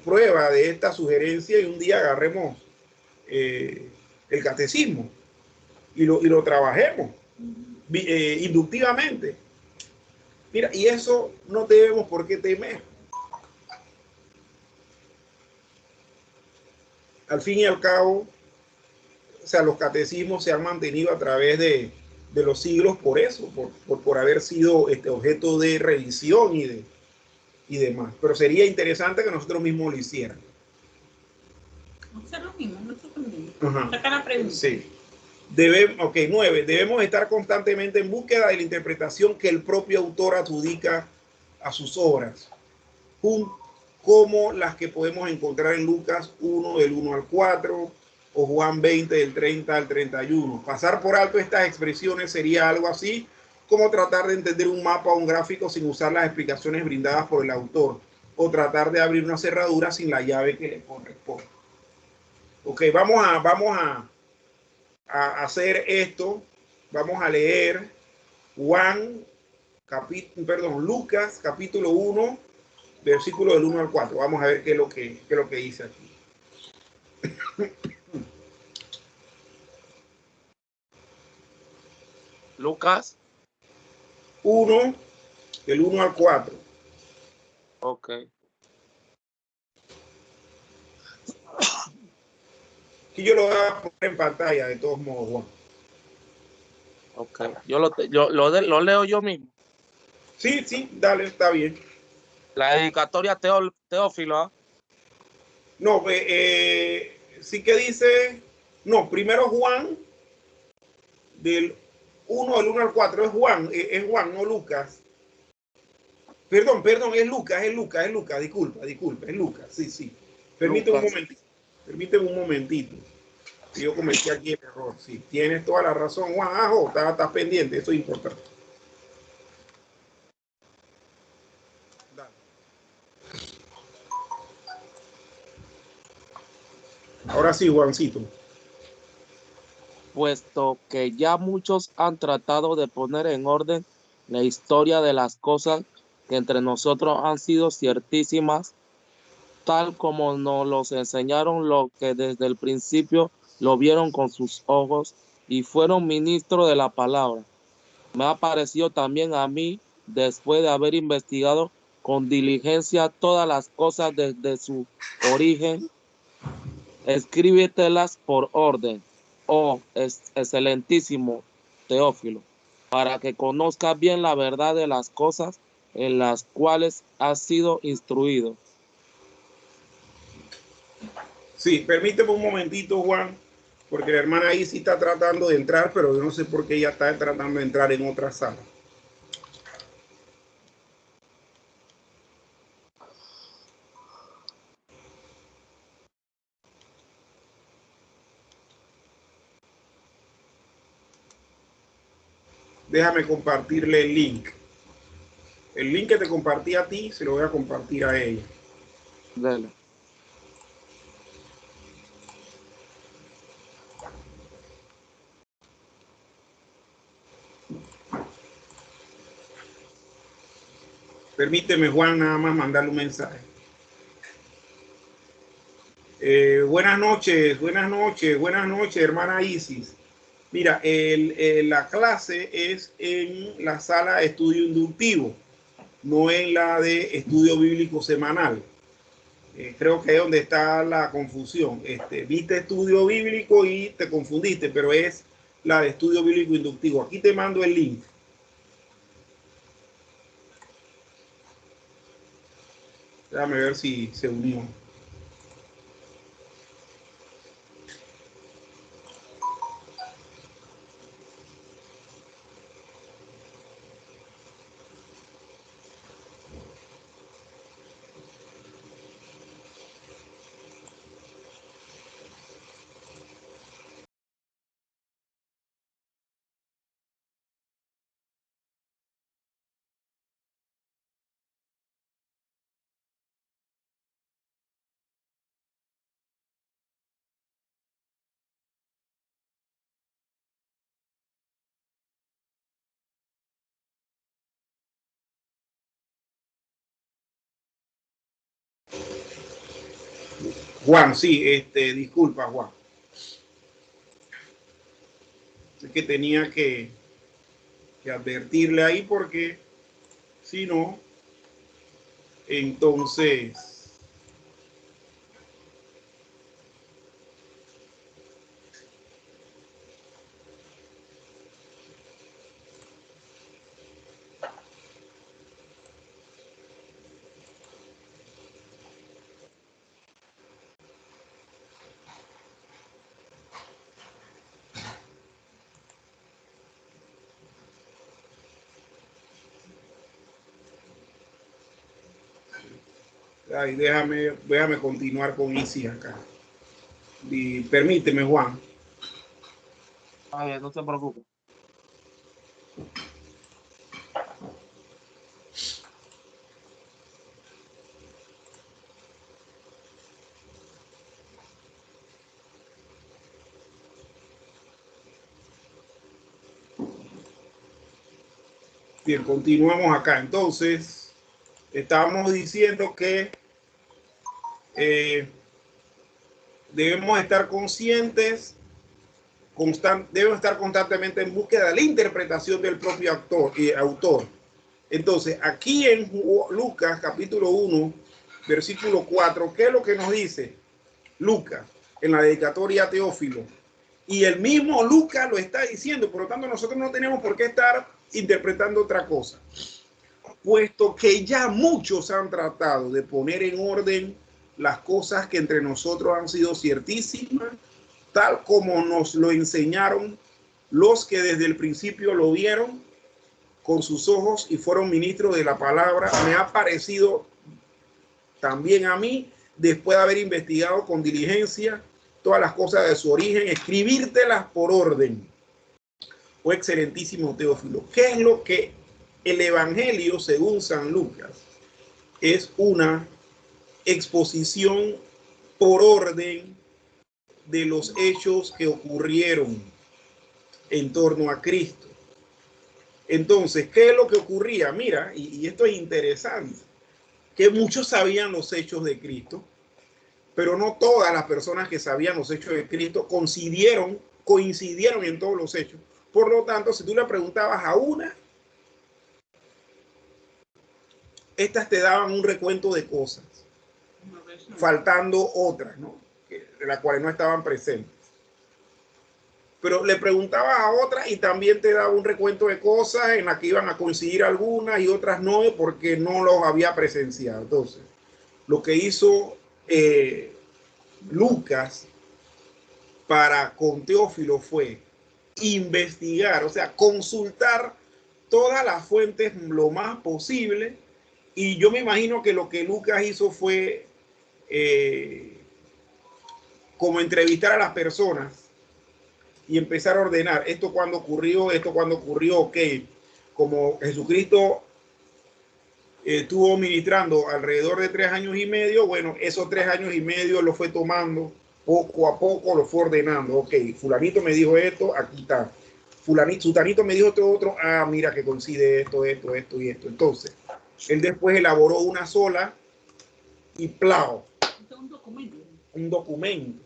prueba de esta sugerencia y un día agarremos el catecismo y lo trabajemos inductivamente. Mira, y eso no debemos por qué temer. Al fin y al cabo, o sea, los catecismos se han mantenido a través de los siglos por eso, por haber sido objeto de revisión y demás. Pero sería interesante que nosotros mismos lo hiciéramos. Hacer lo mismo, nosotros mismos. Ajá. Sacar la pregunta. Sí. 9. Debemos estar constantemente en búsqueda de la interpretación que el propio autor adjudica a sus obras, como las que podemos encontrar en Lucas 1, del 1 al 4, o Juan 20, del 30 al 31. Pasar por alto estas expresiones sería algo así como tratar de entender un mapa o un gráfico sin usar las explicaciones brindadas por el autor, o tratar de abrir una cerradura sin la llave que le corresponde. Ok, vamos a hacer esto. Vamos a leer Lucas capítulo 1, versículo del 1 al 4. Vamos a ver qué es lo que dice aquí. Lucas. 1, del 1 al 4. Ok. Y yo lo voy a poner en pantalla de todos modos, Juan. Ok. Lo leo yo mismo. Sí, sí, dale, está bien. La dedicatoria Teófilo. ¿Eh? No, sí que dice, no, primero Juan, del 1 al 4, es Juan, no Lucas. Perdón, es Lucas, disculpa, es Lucas, sí. Permíteme un momentito. Yo cometí aquí el error, sí, tienes toda la razón, Juan, estás pendiente, eso es importante. Dale. Ahora sí, Juancito. puesto que ya muchos han tratado de poner en orden la historia de las cosas que entre nosotros han sido ciertísimas, tal como nos los enseñaron los que desde el principio lo vieron con sus ojos y fueron ministros de la palabra. Me ha parecido también a mí, después de haber investigado con diligencia todas las cosas desde su origen, escríbetelas por orden, oh excelentísimo Teófilo, para que conozcas bien la verdad de las cosas en las cuales has sido instruido. Sí, permíteme un momentito, Juan, porque la hermana ahí sí está tratando de entrar, pero yo no sé por qué ella está tratando de entrar en otra sala. Déjame compartirle el link. El link que te compartí a ti, se lo voy a compartir a ella. Dale. Permíteme, Juan, nada más mandarle un mensaje. Buenas noches, hermana Isis. Mira, la clase es en la sala de estudio inductivo, no en la de estudio bíblico semanal. Creo que es donde está la confusión. Viste estudio bíblico y te confundiste, pero es la de estudio bíblico inductivo. Aquí te mando el link. Déjame ver si se unió. Juan, sí, disculpa, Juan. Es que tenía que advertirle ahí porque si no, entonces ay, déjame continuar con Isis acá. Y permíteme, Juan. Ay, no se preocupe. Bien, continuamos acá. Entonces, estábamos diciendo que debemos estar conscientes, debemos estar constantemente en búsqueda de la interpretación del propio autor. Entonces, aquí en Lucas capítulo 1, versículo 4, ¿qué es lo que nos dice Lucas en la dedicatoria a Teófilo? Y el mismo Lucas lo está diciendo, por lo tanto nosotros no tenemos por qué estar interpretando otra cosa, puesto que ya muchos han tratado de poner en orden las cosas que entre nosotros han sido ciertísimas, tal como nos lo enseñaron los que desde el principio lo vieron con sus ojos y fueron ministros de la palabra. Me ha parecido también a mí, después de haber investigado con diligencia todas las cosas de su origen, escribírtelas por orden. Oh excelentísimo Teófilo, ¿qué es lo que el Evangelio según San Lucas? Es una exposición por orden de los hechos que ocurrieron en torno a Cristo. Entonces, ¿qué es lo que ocurría? Mira, y esto es interesante, que muchos sabían los hechos de Cristo, pero no todas las personas que sabían los hechos de Cristo coincidieron en todos los hechos. Por lo tanto, si tú le preguntabas a una, estas te daban un recuento de cosas, faltando otras, ¿no? De las cuales no estaban presentes. Pero le preguntabas a otras y también te daba un recuento de cosas en las que iban a coincidir algunas y otras no, porque no los había presenciado. Entonces, lo que hizo Lucas con Teófilo fue investigar, o sea, consultar todas las fuentes lo más posible. Y yo me imagino que lo que Lucas hizo fue como entrevistar a las personas y empezar a ordenar esto cuando ocurrió, ok. Como Jesucristo estuvo ministrando alrededor de 3 años y medio, bueno, esos 3 años y medio lo fue tomando poco a poco, lo fue ordenando. Ok, fulanito me dijo esto, aquí está. Sutanito me dijo esto otro, mira que coincide esto y esto. Entonces, él después elaboró una sola y plao. Un documento.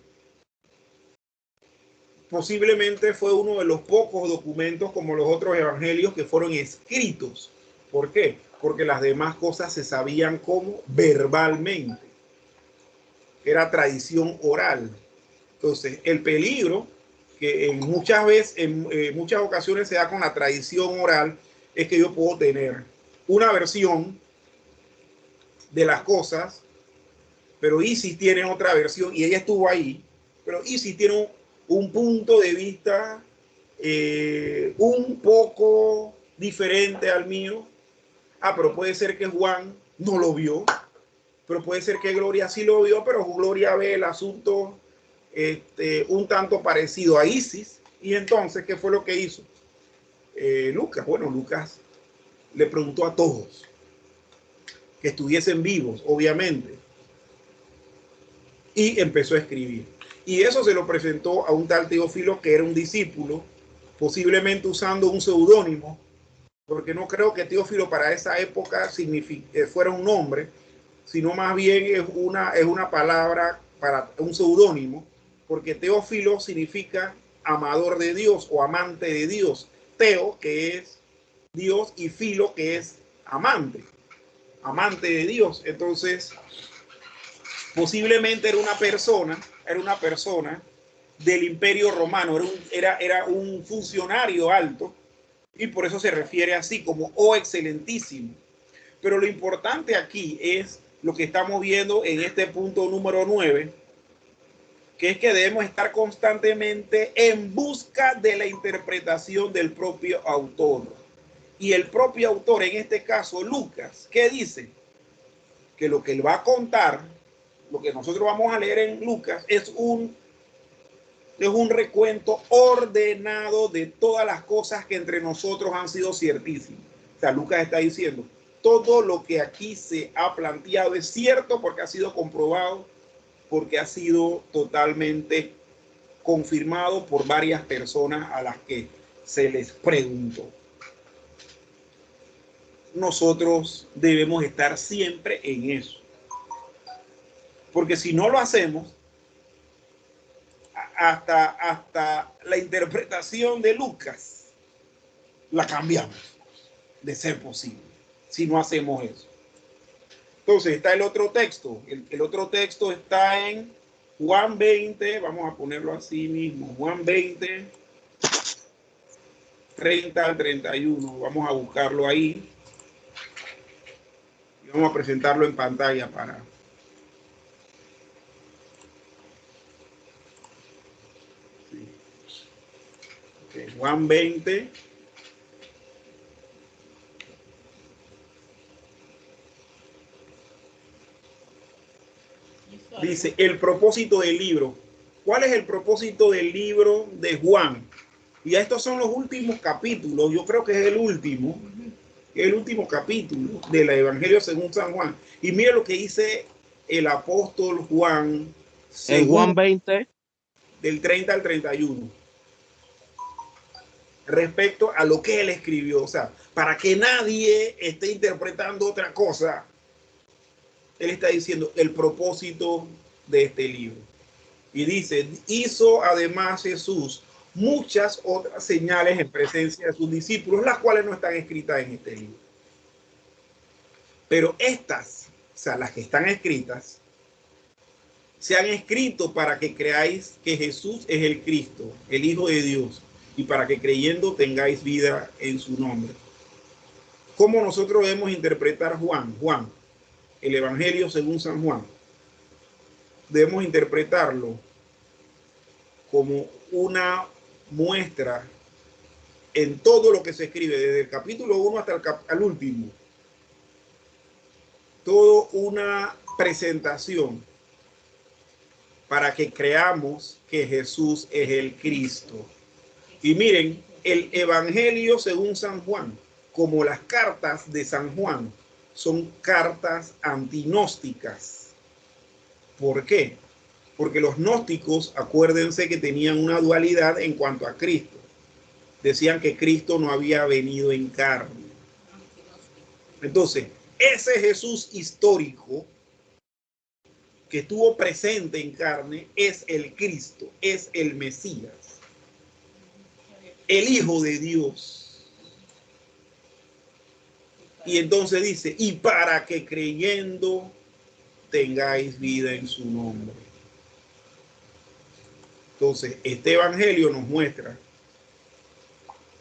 Posiblemente fue uno de los pocos documentos como los otros evangelios que fueron escritos. ¿Por qué? Porque las demás cosas se sabían como verbalmente. Era tradición oral. Entonces, el peligro que en muchas ocasiones se da con la tradición oral es que yo puedo tener una versión de las cosas, pero Isis tiene otra versión y ella estuvo ahí, pero Isis tiene un punto de vista un poco diferente al mío. Pero puede ser que Juan no lo vio, pero puede ser que Gloria sí lo vio, pero Gloria ve el asunto un tanto parecido a Isis. Y entonces, ¿qué fue lo que hizo Lucas? Bueno, Lucas le preguntó a todos que estuviesen vivos, obviamente, y empezó a escribir. Y eso se lo presentó a un tal Teófilo, que era un discípulo, posiblemente usando un seudónimo, porque no creo que Teófilo para esa época fuera un nombre, sino más bien es una palabra para un seudónimo, porque Teófilo significa amador de Dios o amante de Dios. Teo, que es Dios, y filo, que es amante de Dios. Entonces, posiblemente era una persona del Imperio Romano, era un funcionario alto, y por eso se refiere así como excelentísimo. Pero lo importante aquí es lo que estamos viendo en este punto número 9, que es que debemos estar constantemente en busca de la interpretación del propio autor. Y el propio autor, en este caso Lucas, ¿qué dice? Que lo que él va a contar, lo que nosotros vamos a leer en Lucas, es un recuento ordenado de todas las cosas que entre nosotros han sido ciertísimas. O sea, Lucas está diciendo, todo lo que aquí se ha planteado es cierto porque ha sido comprobado, porque ha sido totalmente confirmado por varias personas a las que se les preguntó. Nosotros debemos estar siempre en eso, porque si no lo hacemos, hasta la interpretación de Lucas la cambiamos, de ser posible, si no hacemos eso. Entonces está el otro texto. El otro texto está en Juan 20, vamos a ponerlo así mismo, Juan 20, 30 al 31. Vamos a buscarlo ahí y vamos a presentarlo en pantalla para... Okay, Juan 20. Dice, el propósito del libro. ¿Cuál es el propósito del libro de Juan? Y estos son los últimos capítulos. Yo creo que es el último capítulo del Evangelio según San Juan. Y mire lo que dice el apóstol Juan. En Juan 20. Del 30 al 31. respecto a lo que él escribió. O sea, para que nadie esté interpretando otra cosa, él está diciendo el propósito de este libro. Y dice, hizo además Jesús muchas otras señales en presencia de sus discípulos, las cuales no están escritas en este libro. Pero estas, o sea, las que están escritas, se han escrito para que creáis que Jesús es el Cristo, el Hijo de Dios, y para que creyendo tengáis vida en su nombre. ¿Cómo nosotros debemos interpretar Juan, el Evangelio según San Juan? Debemos interpretarlo como una muestra en todo lo que se escribe, desde el capítulo 1 hasta el último. Todo una presentación para que creamos que Jesús es el Cristo. Y miren, el Evangelio según San Juan, como las cartas de San Juan, son cartas antinósticas. ¿Por qué? Porque los gnósticos, acuérdense que tenían una dualidad en cuanto a Cristo. Decían que Cristo no había venido en carne. Entonces, ese Jesús histórico que estuvo presente en carne es el Cristo, es el Mesías, el Hijo de Dios. Y entonces dice, y para que creyendo tengáis vida en su nombre. Entonces, este evangelio nos muestra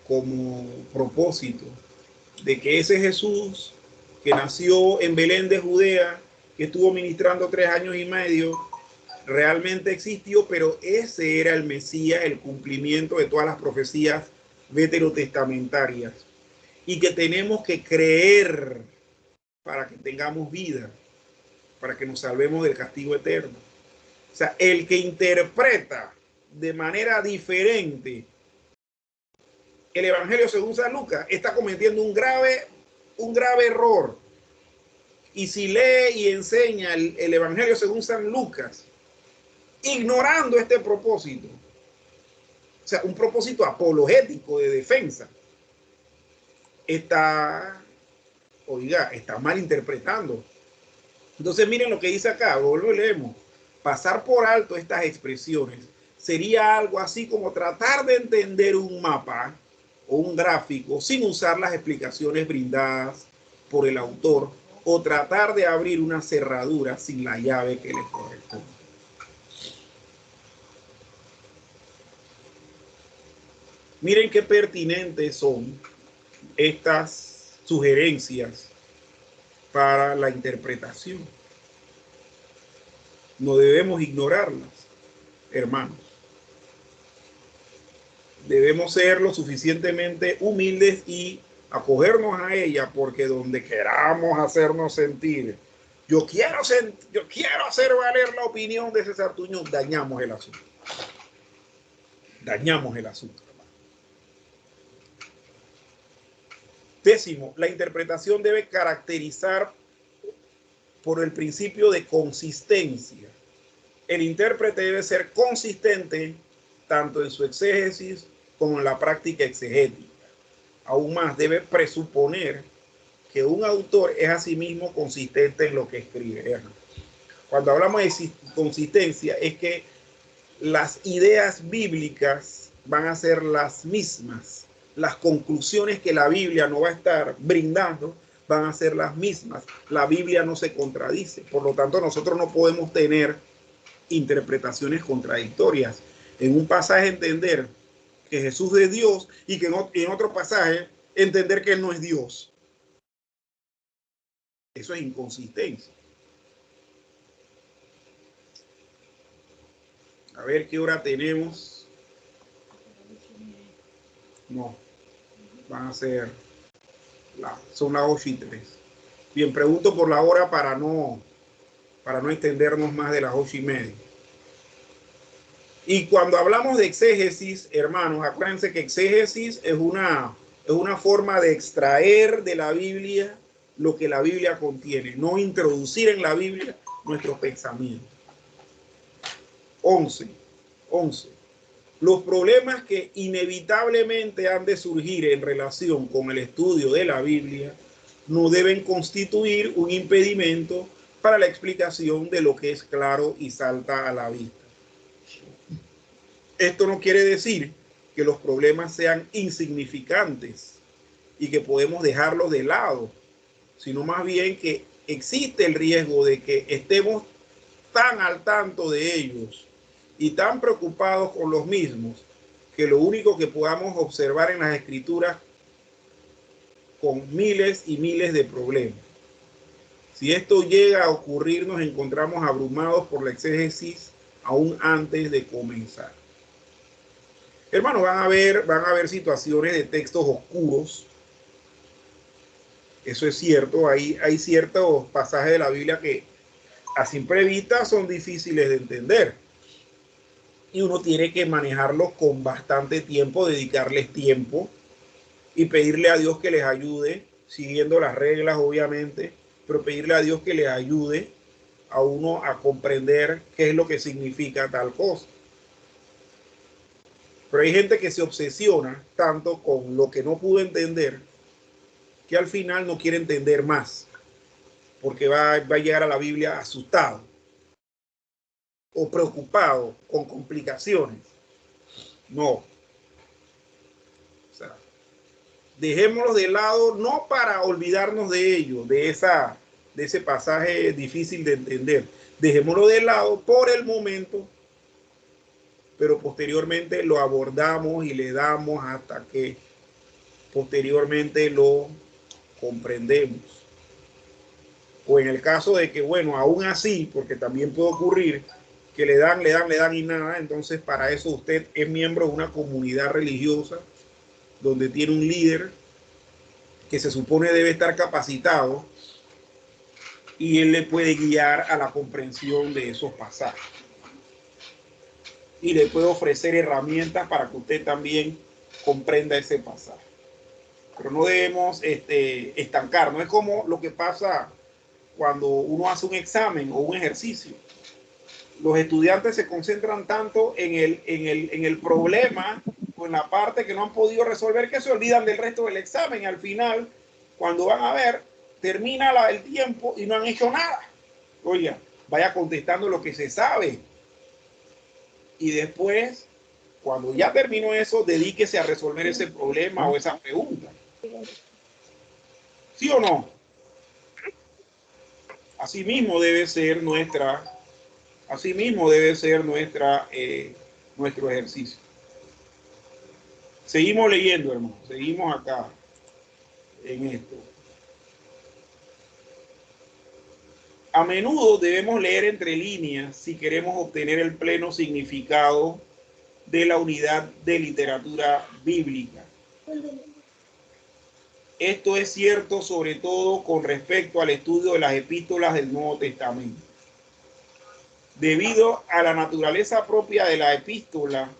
como propósito de que ese Jesús que nació en Belén de Judea, que estuvo ministrando 3 años y medio, realmente existió, pero ese era el Mesías, el cumplimiento de todas las profecías veterotestamentarias, y que tenemos que creer para que tengamos vida, para que nos salvemos del castigo eterno. O sea, el que interpreta de manera diferente el Evangelio según San Lucas está cometiendo un grave error. Y si lee y enseña el Evangelio según San Lucas, ignorando este propósito, o sea, un propósito apologético de defensa, está mal interpretando. Entonces miren lo que dice acá, lo leemos. Pasar por alto estas expresiones sería algo así como tratar de entender un mapa o un gráfico sin usar las explicaciones brindadas por el autor, o tratar de abrir una cerradura sin la llave que le corresponde. Miren qué pertinentes son estas sugerencias para la interpretación. No debemos ignorarlas, hermanos. Debemos ser lo suficientemente humildes y acogernos a ella, porque donde queramos hacernos sentir, yo quiero hacer valer la opinión de César Tuñón, dañamos el asunto. Dañamos el asunto. Décimo, la interpretación debe caracterizar por el principio de consistencia. El intérprete debe ser consistente tanto en su exégesis como en la práctica exegética. Aún más, debe presuponer que un autor es asimismo consistente en lo que escribe. Cuando hablamos de consistencia, es que las ideas bíblicas van a ser las mismas. Las conclusiones que la Biblia no va a estar brindando van a ser las mismas. La Biblia no se contradice. Por lo tanto, nosotros no podemos tener interpretaciones contradictorias. En un pasaje entender que Jesús es Dios y que en otro pasaje entender que Él no es Dios. Eso es inconsistencia. A ver qué hora tenemos. No, van a ser son las 8:03. Bien, pregunto por la hora para no extendernos más de las 8:30. Y cuando hablamos de exégesis, hermanos, acuérdense que exégesis es una forma de extraer de la Biblia lo que la Biblia contiene, no introducir en la Biblia nuestros pensamientos. 11. Los problemas que inevitablemente han de surgir en relación con el estudio de la Biblia no deben constituir un impedimento para la explicación de lo que es claro y salta a la vista. Esto no quiere decir que los problemas sean insignificantes y que podemos dejarlos de lado, sino más bien que existe el riesgo de que estemos tan al tanto de ellos y tan preocupados con los mismos que lo único que podamos observar en las escrituras con miles y miles de problemas. Si esto llega a ocurrir, nos encontramos abrumados por la exégesis aún antes de comenzar. Hermanos, van a haber situaciones de textos oscuros. Eso es cierto. Hay ciertos pasajes de la Biblia que a simple vista son difíciles de entender. Y uno tiene que manejarlos con bastante tiempo, dedicarles tiempo y pedirle a Dios que les ayude, siguiendo las reglas, obviamente, pero pedirle a Dios que les ayude a uno a comprender qué es lo que significa tal cosa. Pero hay gente que se obsesiona tanto con lo que no pudo entender que al final no quiere entender más, porque va a llegar a la Biblia asustado o preocupado con complicaciones. No. O sea, dejémoslo de lado, no para olvidarnos de ello, de ese pasaje difícil de entender. Dejémoslo de lado por el momento, pero posteriormente lo abordamos y le damos hasta que posteriormente lo comprendemos. O en el caso de que, bueno, aún así, porque también puede ocurrir que le dan y nada, entonces para eso usted es miembro de una comunidad religiosa donde tiene un líder que se supone debe estar capacitado y él le puede guiar a la comprensión de esos pasajes. Y le puede ofrecer herramientas para que usted también comprenda ese pasaje. Pero no debemos estancarnos. Es como lo que pasa cuando uno hace un examen o un ejercicio. Los estudiantes se concentran tanto en el problema o en la parte que no han podido resolver que se olvidan del resto del examen. Y al final, cuando van a ver, termina el tiempo y no han hecho nada. Oiga, vaya contestando lo que se sabe. Y después, cuando ya terminó eso, dedíquese a resolver ese problema o esa pregunta. ¿Sí o no? Asimismo debe ser nuestro ejercicio. Seguimos leyendo, hermano. Seguimos acá en esto. A menudo debemos leer entre líneas si queremos obtener el pleno significado de la unidad de literatura bíblica. Esto es cierto sobre todo con respecto al estudio de las epístolas del Nuevo Testamento. Debido a la naturaleza propia de la epístola,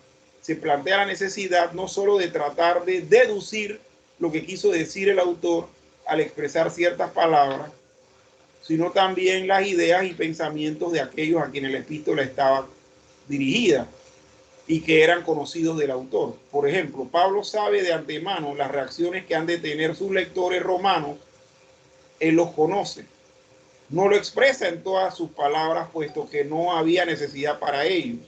se plantea la necesidad no solo de tratar de deducir lo que quiso decir el autor al expresar ciertas palabras, sino también las ideas y pensamientos de aquellos a quienes la epístola estaba dirigida y que eran conocidos del autor. Por ejemplo, Pablo sabe de antemano las reacciones que han de tener sus lectores romanos. Él los conoce. No lo expresa en todas sus palabras, puesto que no había necesidad para ellos.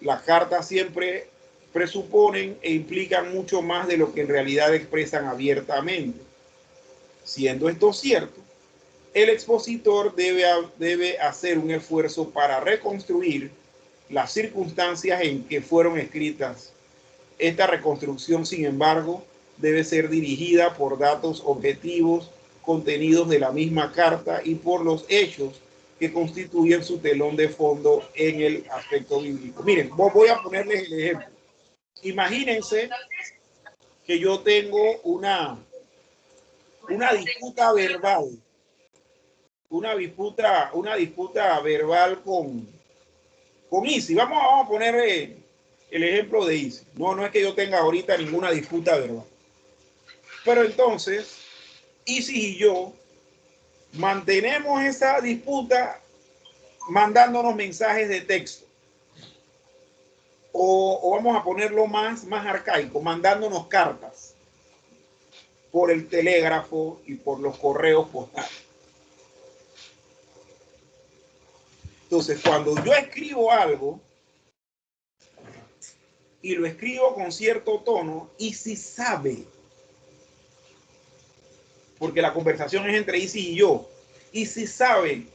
Las cartas siempre presuponen e implican mucho más de lo que en realidad expresan abiertamente. Siendo esto cierto, el expositor debe hacer un esfuerzo para reconstruir las circunstancias en que fueron escritas. Esta reconstrucción, sin embargo, debe ser dirigida por datos objetivos contenidos de la misma carta y por los hechos que constituyen su telón de fondo en el aspecto bíblico. Miren, voy a ponerles el ejemplo. Imagínense que yo tengo una disputa verbal, una disputa verbal con Isi. Vamos a poner el ejemplo de Isi. No es que yo tenga ahorita ninguna disputa verbal. Pero entonces, Isi y yo mantenemos esa disputa mandándonos mensajes de texto. o vamos a ponerlo más arcaico, mandándonos cartas por el telégrafo y por los correos postales. Entonces, cuando yo escribo algo y lo escribo con cierto tono, y si sabe, porque la conversación es entre Isis y yo, y si sabe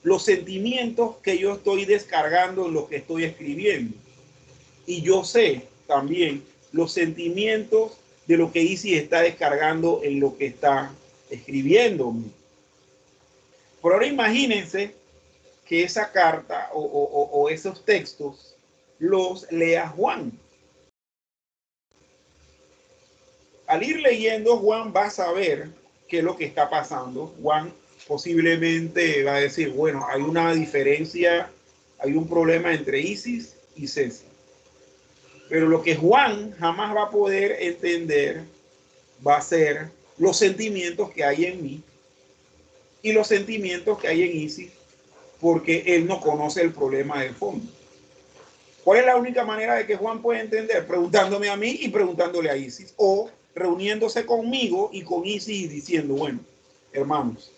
los sentimientos que yo estoy descargando en lo que estoy escribiendo, y yo sé también los sentimientos de lo que Isis está descargando en lo que está escribiendo. Por ahora imagínense que esa carta o esos textos los lea Juan. Al ir leyendo, Juan va a saber qué es lo que está pasando. Juan posiblemente va a decir, bueno, hay una diferencia, hay un problema entre Isis y César. Pero lo que Juan jamás va a poder entender va a ser los sentimientos que hay en mí y los sentimientos que hay en Isis, porque él no conoce el problema de fondo. ¿Cuál es la única manera de que Juan pueda entender? Preguntándome a mí y preguntándole a Isis, o reuniéndose conmigo y con Isis y diciendo, bueno, hermanos,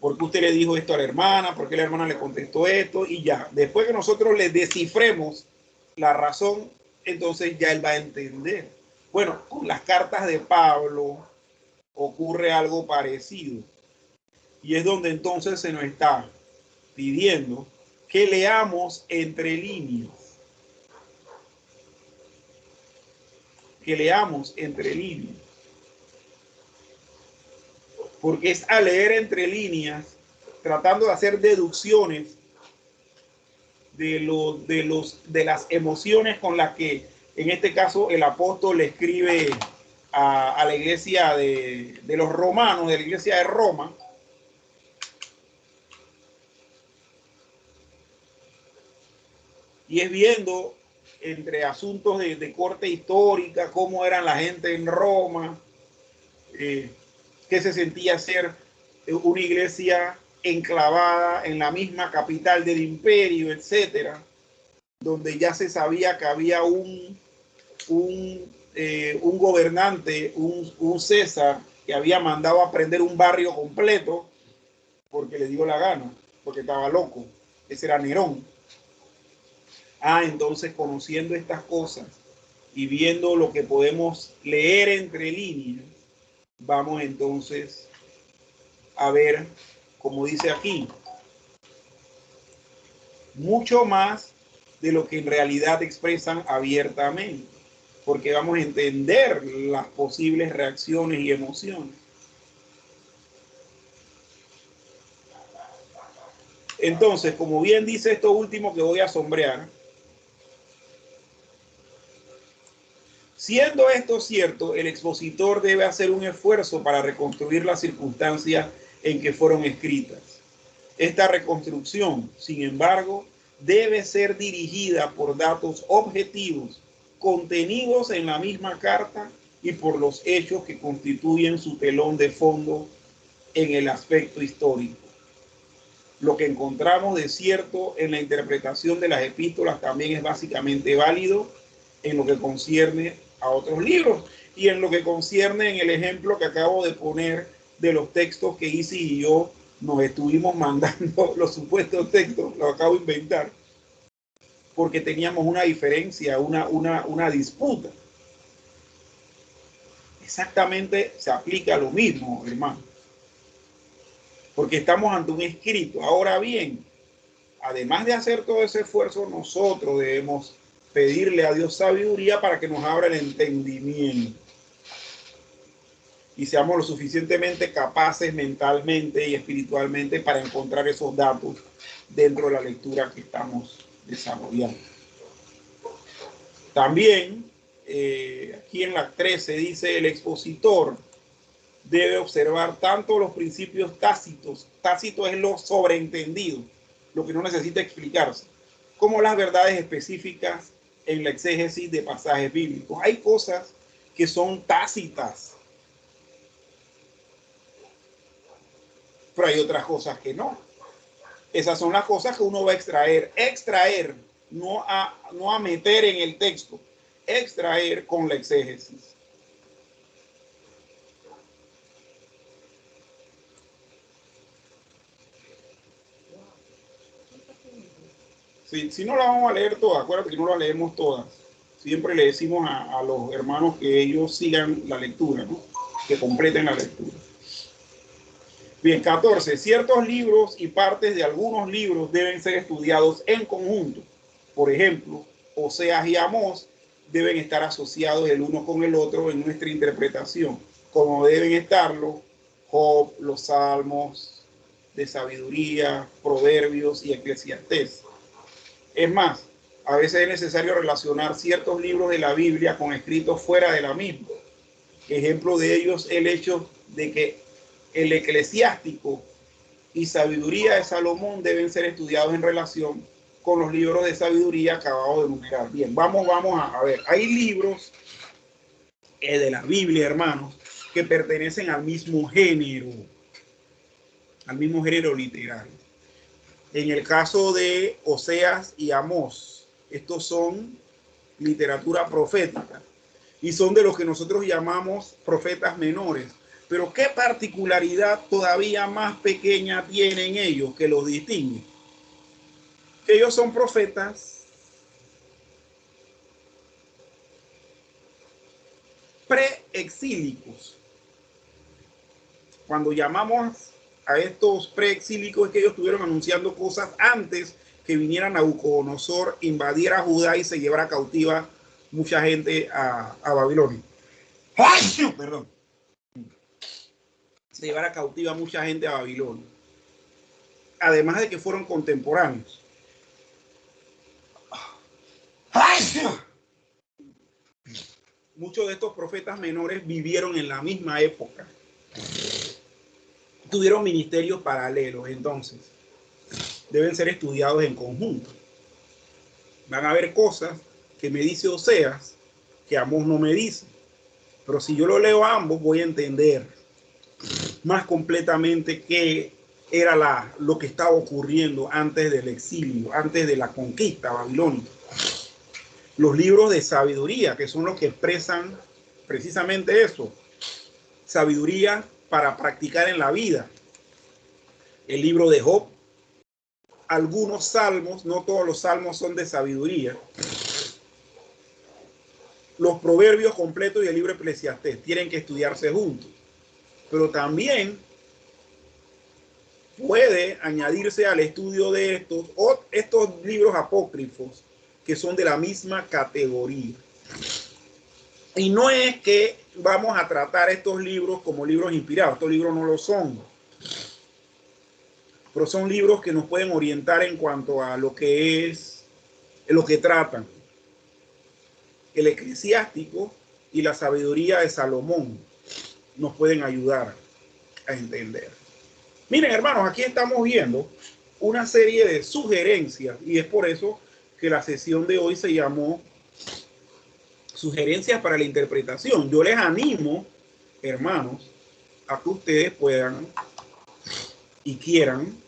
¿por qué usted le dijo esto a la hermana? ¿Por qué la hermana le contestó esto? Y ya, después que nosotros le descifremos la razón, entonces ya él va a entender. Bueno, con las cartas de Pablo ocurre algo parecido. Y es donde entonces se nos está pidiendo que leamos entre líneas. Que leamos entre líneas. Porque es a leer entre líneas, tratando de hacer deducciones de las emociones con las que, en este caso, el apóstol le escribe a la iglesia de los romanos, de la iglesia de Roma. Y es viendo entre asuntos de corte histórica, cómo eran la gente en Roma, que se sentía ser una iglesia enclavada en la misma capital del imperio, etcétera, donde ya se sabía que había un gobernante, un César, que había mandado a prender un barrio completo porque le dio la gana, porque estaba loco. Ese era Nerón. Entonces, conociendo estas cosas y viendo lo que podemos leer entre líneas, vamos entonces a ver, como dice aquí, mucho más de lo que en realidad expresan abiertamente, porque vamos a entender las posibles reacciones y emociones. Entonces, como bien dice esto último que voy a sombrear, siendo esto cierto, el expositor debe hacer un esfuerzo para reconstruir las circunstancias en que fueron escritas. Esta reconstrucción, sin embargo, debe ser dirigida por datos objetivos contenidos en la misma carta y por los hechos que constituyen su telón de fondo en el aspecto histórico. Lo que encontramos de cierto en la interpretación de las epístolas también es básicamente válido en lo que concierne a otros libros y en lo que concierne en el ejemplo que acabo de poner de los textos que Isis y yo nos estuvimos mandando, los supuestos textos, los acabo de inventar, porque teníamos una diferencia, una disputa. Exactamente se aplica lo mismo, hermano, porque estamos ante un escrito. Ahora bien, además de hacer todo ese esfuerzo, nosotros debemos pedirle a Dios sabiduría para que nos abra el entendimiento y seamos lo suficientemente capaces mentalmente y espiritualmente para encontrar esos datos dentro de la lectura que estamos desarrollando. También, aquí en la 13 dice, el expositor debe observar tanto los principios tácitos, tácito es lo sobreentendido, lo que no necesita explicarse, como las verdades específicas en la exégesis de pasajes bíblicos. Hay cosas que son tácitas, pero hay otras cosas que no. Esas son las cosas que uno va a extraer no a meter en el texto, extraer con la exégesis. Si no la vamos a leer todas, acuérdate que no la leemos todas. Siempre le decimos a los hermanos que ellos sigan la lectura, ¿no? Que completen la lectura. Bien, 14. Ciertos libros y partes de algunos libros deben ser estudiados en conjunto. Por ejemplo, Oseas y Amós deben estar asociados el uno con el otro en nuestra interpretación, como deben estarlo Job, los Salmos de sabiduría, Proverbios y Eclesiastés. Es más, a veces es necesario relacionar ciertos libros de la Biblia con escritos fuera de la misma. Ejemplo de ellos el hecho de que el Eclesiástico y Sabiduría de Salomón deben ser estudiados en relación con los libros de sabiduría acabados de enumerar. Bien, vamos a ver. Hay libros de la Biblia, hermanos, que pertenecen al mismo género literario. En el caso de Oseas y Amós, estos son literatura profética y son de los que nosotros llamamos profetas menores. Pero ¿qué particularidad todavía más pequeña tienen ellos que los distingue? Que ellos son profetas preexílicos. Cuando llamamos a estos preexílicos es que ellos estuvieron anunciando cosas antes que viniera Nabucodonosor, invadiera Judá y se llevara cautiva mucha gente a Babilonia. ¡Ay! Perdón. Se llevara cautiva mucha gente a Babilonia. Además de que fueron contemporáneos. ¡Ay! Muchos de estos profetas menores vivieron en la misma época. Tuvieron ministerios paralelos, entonces deben ser estudiados en conjunto. Van a haber cosas que me dice Oseas que Amós no me dice, pero si yo lo leo a ambos voy a entender más completamente qué era lo que estaba ocurriendo antes del exilio, antes de la conquista babilónica. Los libros de sabiduría, que son los que expresan precisamente eso, sabiduría para practicar en la vida. El libro de Job, algunos salmos, no todos los salmos son de sabiduría. Los proverbios completos y el libro de Eclesiastés tienen que estudiarse juntos. Pero también puede añadirse al estudio de estos libros apócrifos que son de la misma categoría. Y no es que vamos a tratar estos libros como libros inspirados, estos libros no lo son, pero son libros que nos pueden orientar en cuanto a lo que tratan. El Eclesiástico y la sabiduría de Salomón nos pueden ayudar a entender. Miren, hermanos, aquí estamos viendo una serie de sugerencias y es por eso que la sesión de hoy se llamó Sugerencias para la interpretación. Yo les animo, hermanos, a que ustedes puedan y quieran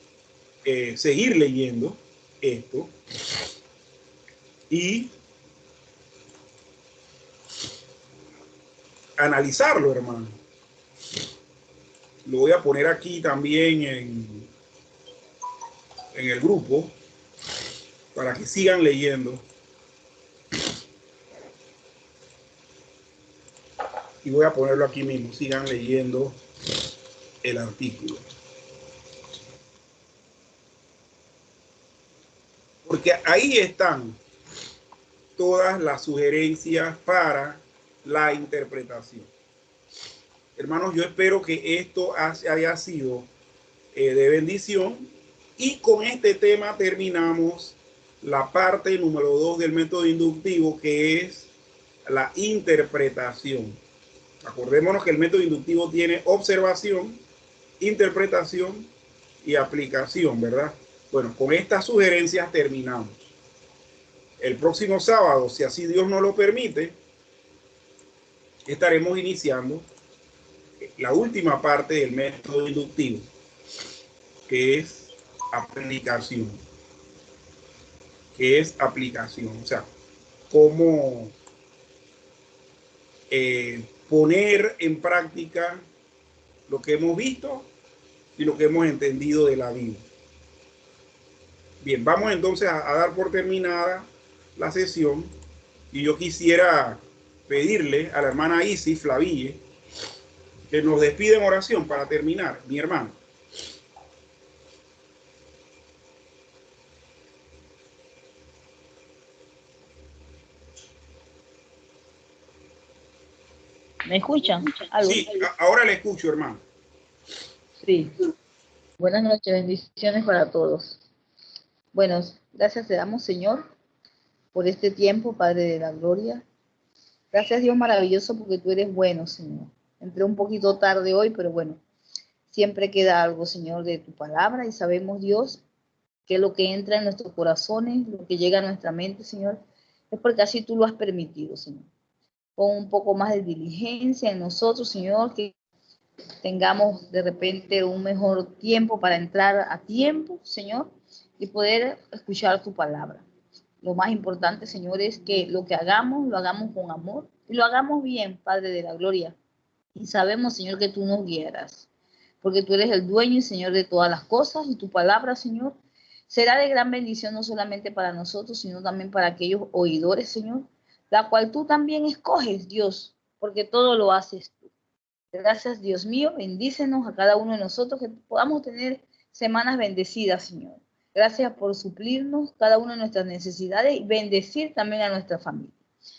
seguir leyendo esto y analizarlo, hermano. Lo voy a poner aquí también en el grupo para que sigan leyendo. Y voy a ponerlo aquí mismo, sigan leyendo el artículo. Porque ahí están todas las sugerencias para la interpretación. Hermanos, yo espero que esto haya sido de bendición. Y con este tema terminamos la parte número 2 del método inductivo, que es la interpretación. Acordémonos que el método inductivo tiene observación, interpretación y aplicación, ¿verdad? Bueno, con estas sugerencias terminamos. El próximo sábado, si así Dios nos lo permite, estaremos iniciando la última parte del método inductivo, que es aplicación. que es aplicación. O sea, cómo poner en práctica lo que hemos visto y lo que hemos entendido de la Biblia. Bien, vamos entonces a dar por terminada la sesión y yo quisiera pedirle a la hermana Isis Flaville que nos despida en oración para terminar, mi hermano. ¿Me escuchan? ¿Algo? Sí, ahora le escucho, hermano. Sí. Buenas noches, bendiciones para todos. Bueno, gracias te damos, Señor, por este tiempo, Padre de la Gloria. Gracias, Dios maravilloso, porque tú eres bueno, Señor. Entré un poquito tarde hoy, pero bueno, siempre queda algo, Señor, de tu palabra y sabemos, Dios, que lo que entra en nuestros corazones, lo que llega a nuestra mente, Señor, es porque así tú lo has permitido, Señor. Pon un poco más de diligencia en nosotros, Señor, que tengamos de repente un mejor tiempo para entrar a tiempo, Señor, y poder escuchar tu palabra. Lo más importante, Señor, es que lo que hagamos, lo hagamos con amor y lo hagamos bien, Padre de la Gloria. Y sabemos, Señor, que tú nos guiarás, porque tú eres el dueño y Señor de todas las cosas y tu palabra, Señor, será de gran bendición no solamente para nosotros, sino también para aquellos oidores, Señor, la cual tú también escoges, Dios, porque todo lo haces tú. Gracias, Dios mío, bendícenos a cada uno de nosotros, que podamos tener semanas bendecidas, Señor. Gracias por suplirnos cada una de nuestras necesidades y bendecir también a nuestra familia.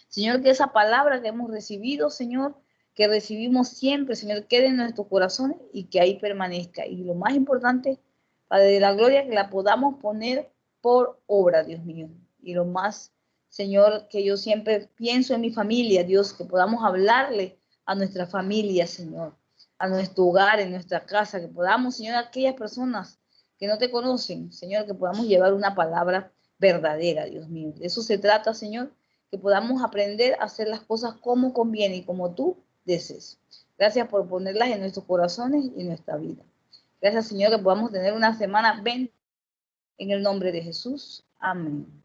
Señor, que esa palabra que hemos recibido, Señor, que recibimos siempre, Señor, quede en nuestros corazones y que ahí permanezca. Y lo más importante, Padre de la Gloria, que la podamos poner por obra, Dios mío. Y lo más, Señor, que yo siempre pienso en mi familia, Dios, que podamos hablarle a nuestra familia, Señor, a nuestro hogar, en nuestra casa, que podamos, Señor, a aquellas personas que no te conocen, Señor, que podamos llevar una palabra verdadera, Dios mío. De eso se trata, Señor, que podamos aprender a hacer las cosas como conviene y como tú desees. Gracias por ponerlas en nuestros corazones y en nuestra vida. Gracias, Señor, que podamos tener una semana bendita en el nombre de Jesús. Amén.